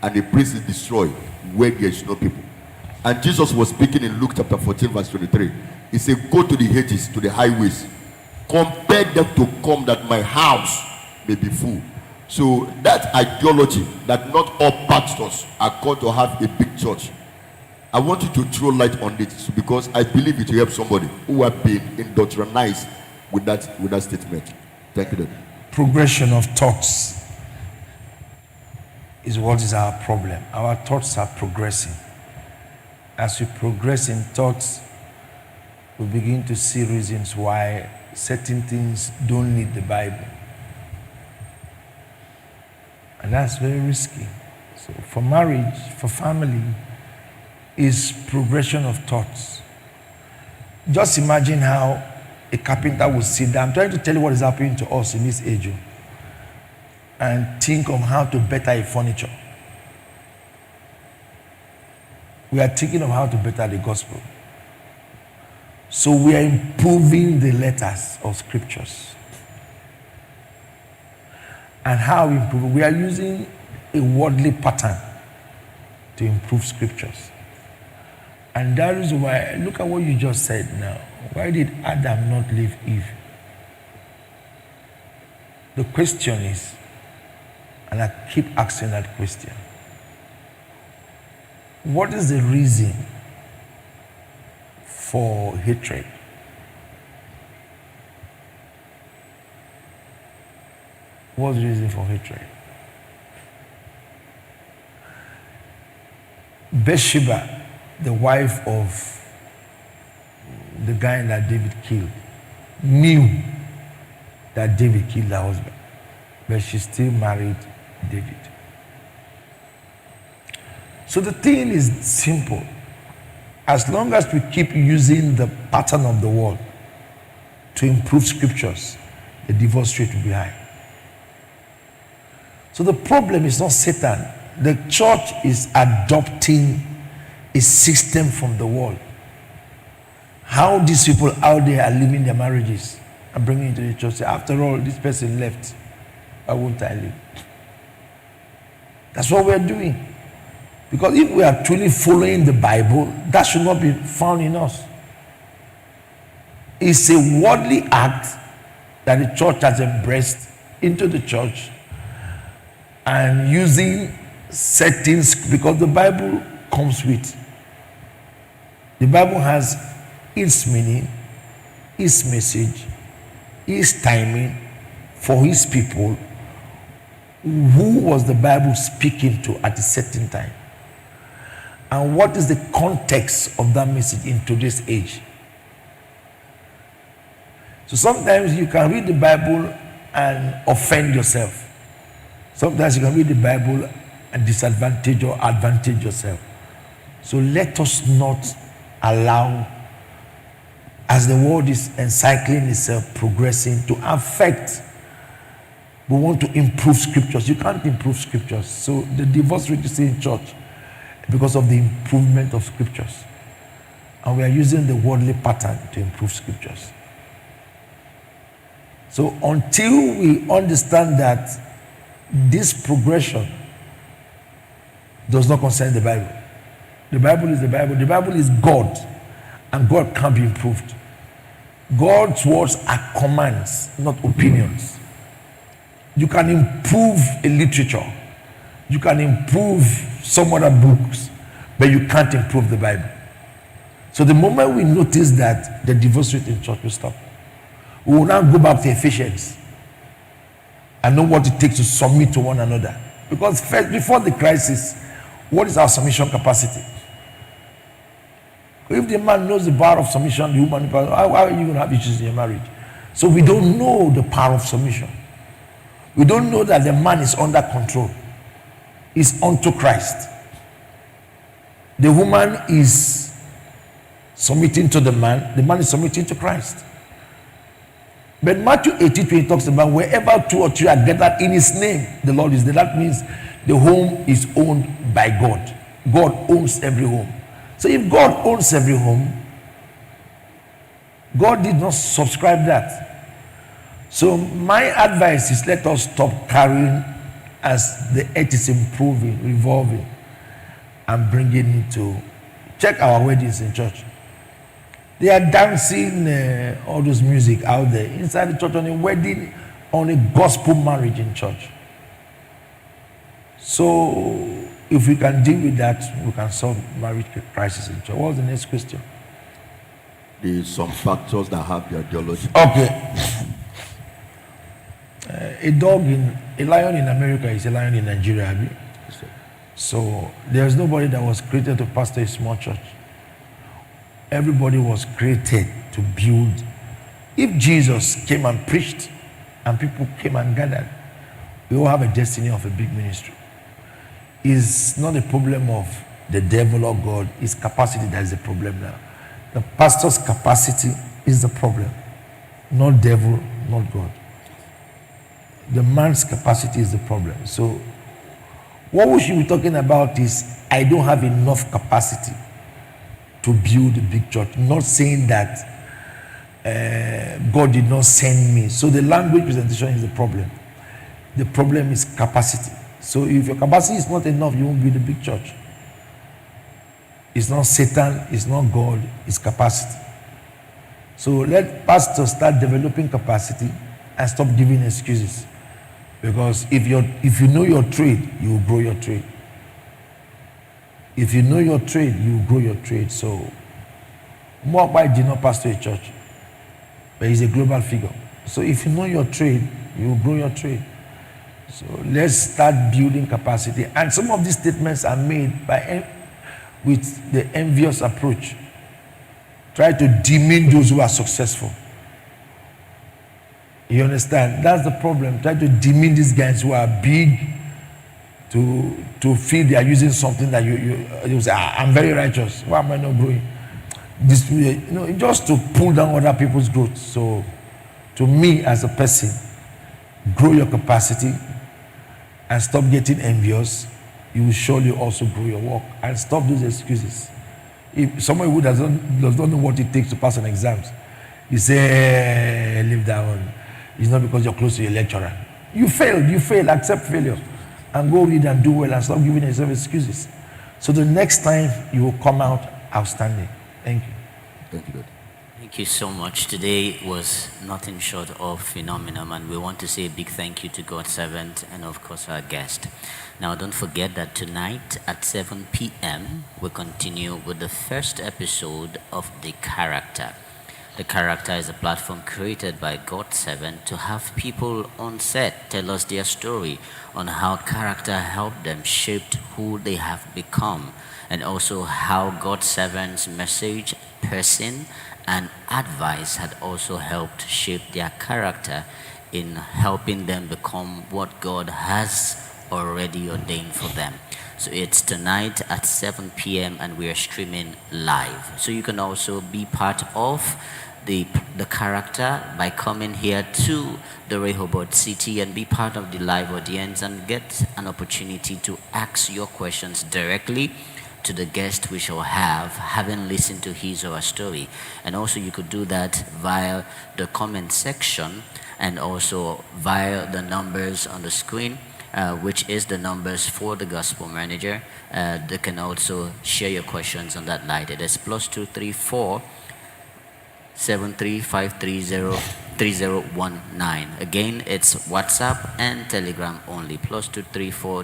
and a prince is destroyed where there is no people. And Jesus was speaking in Luke chapter 14, verse 23. He said, go to the hedges, to the highways, compel them to come that my house may be full. So that ideology that not all pastors are called to have a big church, I want you to throw light on it, because I believe it will help somebody who have been indoctrinized with that statement. Thank you, Daddy. Progression of thoughts is what is our problem. Our thoughts are progressing. As we progress in thoughts, we begin to see reasons why certain things don't need the Bible. And that's very risky. So for marriage, for family, is progression of thoughts. Just imagine how a carpenter would sit down. I'm trying to tell you what is happening to us in this age, and think of how to better a furniture. We are thinking of how to better the gospel. So we are improving the letters of scriptures. And how we improve? We are using a worldly pattern to improve scriptures. And that is why, look at what you just said now. Why did Adam not leave Eve? The question is, and I keep asking that question, what is the reason for hatred? What's the reason for hatred? Bathsheba, the wife of the guy that David killed, knew that David killed her husband, but she still married David. So the thing is simple. As long as we keep using the pattern of the world to improve scriptures, the divorce rate will be high. So the problem is not Satan. The church is adopting a system from the world. How these people out there are living their marriages and bringing it to the church. Say, after all, this person left. Why won't I live? That's what we're doing. Because if we are truly following the Bible, that should not be found in us. It's a worldly act that the church has embraced into the church, and using settings, because the Bible comes with. The Bible has its meaning, its message, its timing for his people. Who was the Bible speaking to at a certain time? And what is the context of that message in today's age? So sometimes you can read the Bible and offend yourself. Sometimes you can read the Bible and disadvantage or advantage yourself. So let us not allow, as the world is encycling itself, progressing, to affect. We want to improve scriptures. You can't improve scriptures. So the divorce rate is in church because of the improvement of scriptures. And we are using the worldly pattern to improve scriptures. So until we understand that this progression does not concern the Bible. The Bible is the Bible. The Bible is God, and God can't be improved. God's words are commands, not opinions. You can improve a literature. You can improve some other books, but you can't improve the Bible. So the moment we notice that, the divorce rate in church will stop. We will now go back to Ephesians and know what it takes to submit to one another. Because first, before the crisis, what is our submission capacity? If the man knows the power of submission, the woman, how are you going to have issues in your marriage? So we don't know the power of submission. We don't know that the man is under control. Is unto Christ. The woman is submitting to the man is submitting to Christ. But Matthew 18:20 talks about wherever two or three are gathered in his name, the Lord is there. That means the home is owned by God. God owns every home. So if God owns every home, God did not subscribe that. So my advice is, let us stop carrying as the earth is improving, revolving, and bringing it to, check our weddings in church. They are dancing all those music out there inside the church on a wedding, on a gospel marriage in church. So if we can deal with that, we can solve marriage crisis in church. What's the next question? There's some factors that have the ideology. Okay. A lion in America is a lion in Nigeria. Yes, sir. So there's nobody that was created to pastor a small church. Everybody was created to build. If Jesus came and preached and people came and gathered, we all have a destiny of a big ministry. It's not a problem of the devil or God, it's capacity that is the problem now. The pastor's capacity is the problem, not devil, not God. The man's capacity is the problem. So what we should be talking about is, I don't have enough capacity to build a big church. Not saying that God did not send me. So the language presentation is the problem. The problem is capacity. So if your capacity is not enough, you won't build a big church. It's not Satan, it's not God, it's capacity. So let pastors start developing capacity and stop giving excuses. Because if you know your trade, you will grow your trade. If you know your trade, you will grow your trade. So Mwakbai did not pastor a church, but he's a global figure. So if you know your trade, you will grow your trade. So let's start building capacity. And some of these statements are made with the envious approach. Try to demean those who are successful. You understand? That's the problem. Try to demean these guys who are big to feel they are using something that you say, I'm very righteous. Why am I not growing? This, just to pull down other people's growth. So to me as a person, grow your capacity and stop getting envious. You will surely also grow your work, and stop those excuses. If someone who does not know what it takes to pass an exams, you say, leave that one. It's not because you're close to your lecturer. You failed, accept failure. And go read and do well and stop giving yourself excuses. So the next time you will come out outstanding. Thank you. Thank you, Lord. Thank you so much. Today was nothing short of phenomenal, and we want to say a big thank you to God's servant and of course our guest. Now don't forget that tonight at 7 p.m. we continue with the first episode of The Character. The Character is a platform created by God's servant to have people on set tell us their story on how character helped them shape who they have become, and also how God's servant's message, person, and advice had also helped shape their character in helping them become what God has already ordained for them. So it's tonight at 7 p.m. and we are streaming live. So you can also be part of the Character by coming here to the Rehoboth City and be part of the live audience and get an opportunity to ask your questions directly to the guest we shall have, having listened to his or her story. And also you could do that via the comment section and also via the numbers on the screen, which is the numbers for the gospel manager. They can also share your questions on that line. It is +234 735303019. Again, it's WhatsApp and Telegram only. +234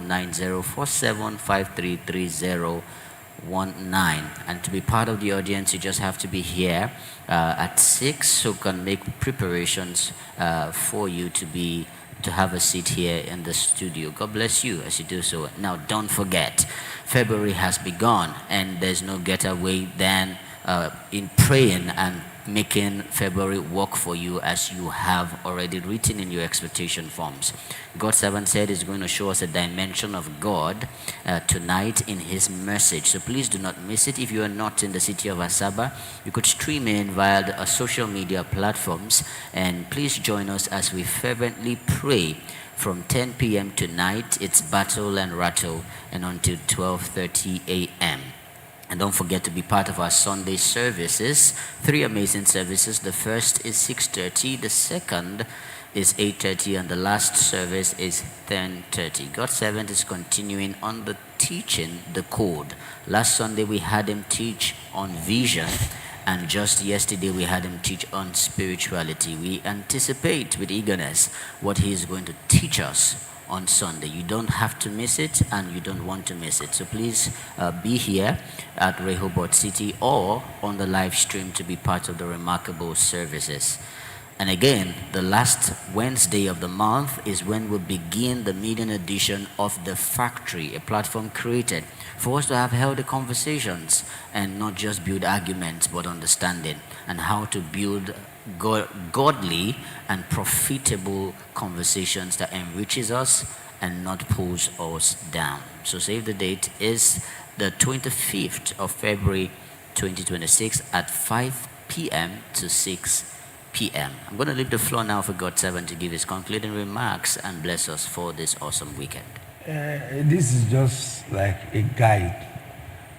9047533019. And to be part of the audience, you just have to be here at 6, so we can make preparations for you to be to have a seat here in the studio. God bless you as you do so. Now, don't forget, February has begun, and there's no getaway than in praying and making February work for you as you have already written in your expectation forms. God's servant said he's going to show us a dimension of God tonight in his message. So please do not miss it. If you are not in the city of Asaba, you could stream in via the social media platforms, and please join us as we fervently pray. From 10 p.m. tonight, it's battle and rattle, and until 12:30 a.m. And don't forget to be part of our Sunday services. 3 amazing services. The first is 6:30, the second is 8:30, and the last service is 10:30. God's servant is continuing on the teaching, the code. Last Sunday we had him teach on vision, and just yesterday we had him teach on spirituality. We anticipate with eagerness what he is going to teach us on Sunday. You don't have to miss it, and you don't want to miss it. So please be here at Rehoboth City or on the live stream to be part of the remarkable services. And again, the last Wednesday of the month is when we begin the maiden edition of The Factory, a platform created for us to have healthy conversations and not just build arguments, but understanding, and how to build godly and profitable conversations that enriches us and not pulls us down. So save the date is the 25th of February 2026 at 5 p.m. to 6 p.m. I'm going to leave the floor now for God's servant to give his concluding remarks and bless us for this awesome weekend. This is just like a guide.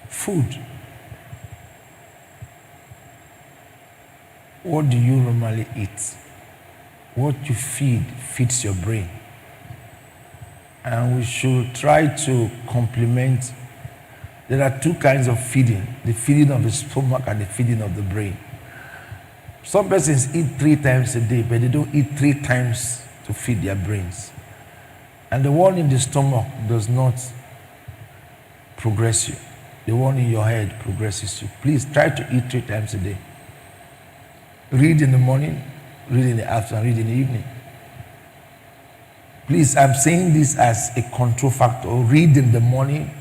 Food. What do you normally eat? What you feed feeds your brain. And we should try to complement. There are two kinds of feeding: the feeding of the stomach and the feeding of the brain. Some persons eat 3 times a day, but they don't eat 3 times to feed their brains. And the one in the stomach does not progress you. The one in your head progresses you. Please try to eat 3 times a day. Read in the morning, read in the afternoon, read in the evening. Please, I'm saying this as a control factor. Read in the morning,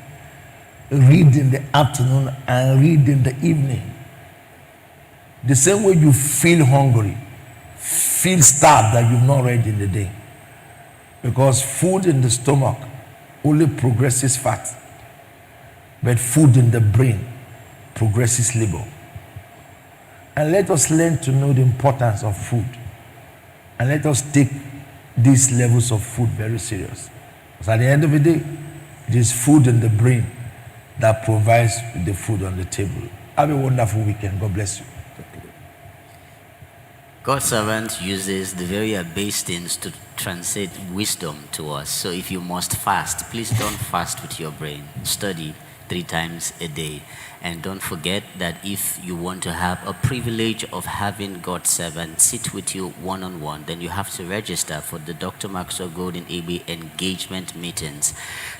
read in the afternoon, and read in the evening. The same way you feel hungry, feel starved that you've not read in the day. Because food in the stomach only progresses fat, but food in the brain progresses labor. And let us learn to know the importance of food. And let us take these levels of food very serious. Because at the end of the day, it is food in the brain that provides the food on the table. Have a wonderful weekend. God bless you. God's servant uses the very base things to translate wisdom to us. So if you must fast, please don't fast with your brain. Study 3 times a day. And don't forget that if you want to have a privilege of having God's servant sit with you one-on-one, then you have to register for the Dr. Maxwell Golden Egbe engagement meetings.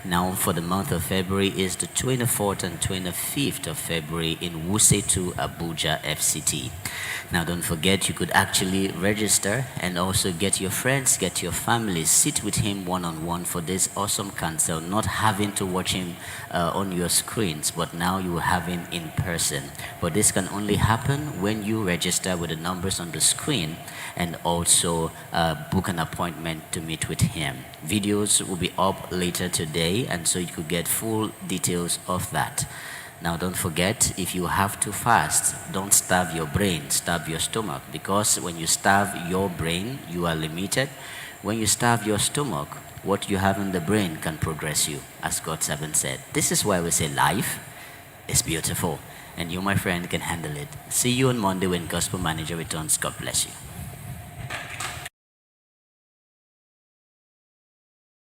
Now for the month of February is the 24th and 25th of February in Wuse 2, Abuja, FCT. Now don't forget, you could actually register and also get your friends, get your family, sit with him one-on-one for this awesome counsel, not having to watch him on your screens, but now you will have him in person. But this can only happen when you register with the numbers on the screen and also book an appointment to meet with him. Videos will be up later today, and so you could get full details of that. Now don't forget, if you have to fast, don't starve your brain, starve your stomach, because when you starve your brain, you are limited. When you starve your stomach, what you have in the brain can progress you, as God's servant said. This is why we say life is beautiful, and you, my friend, can handle it. See you on Monday when Gospel Manager returns. God bless you.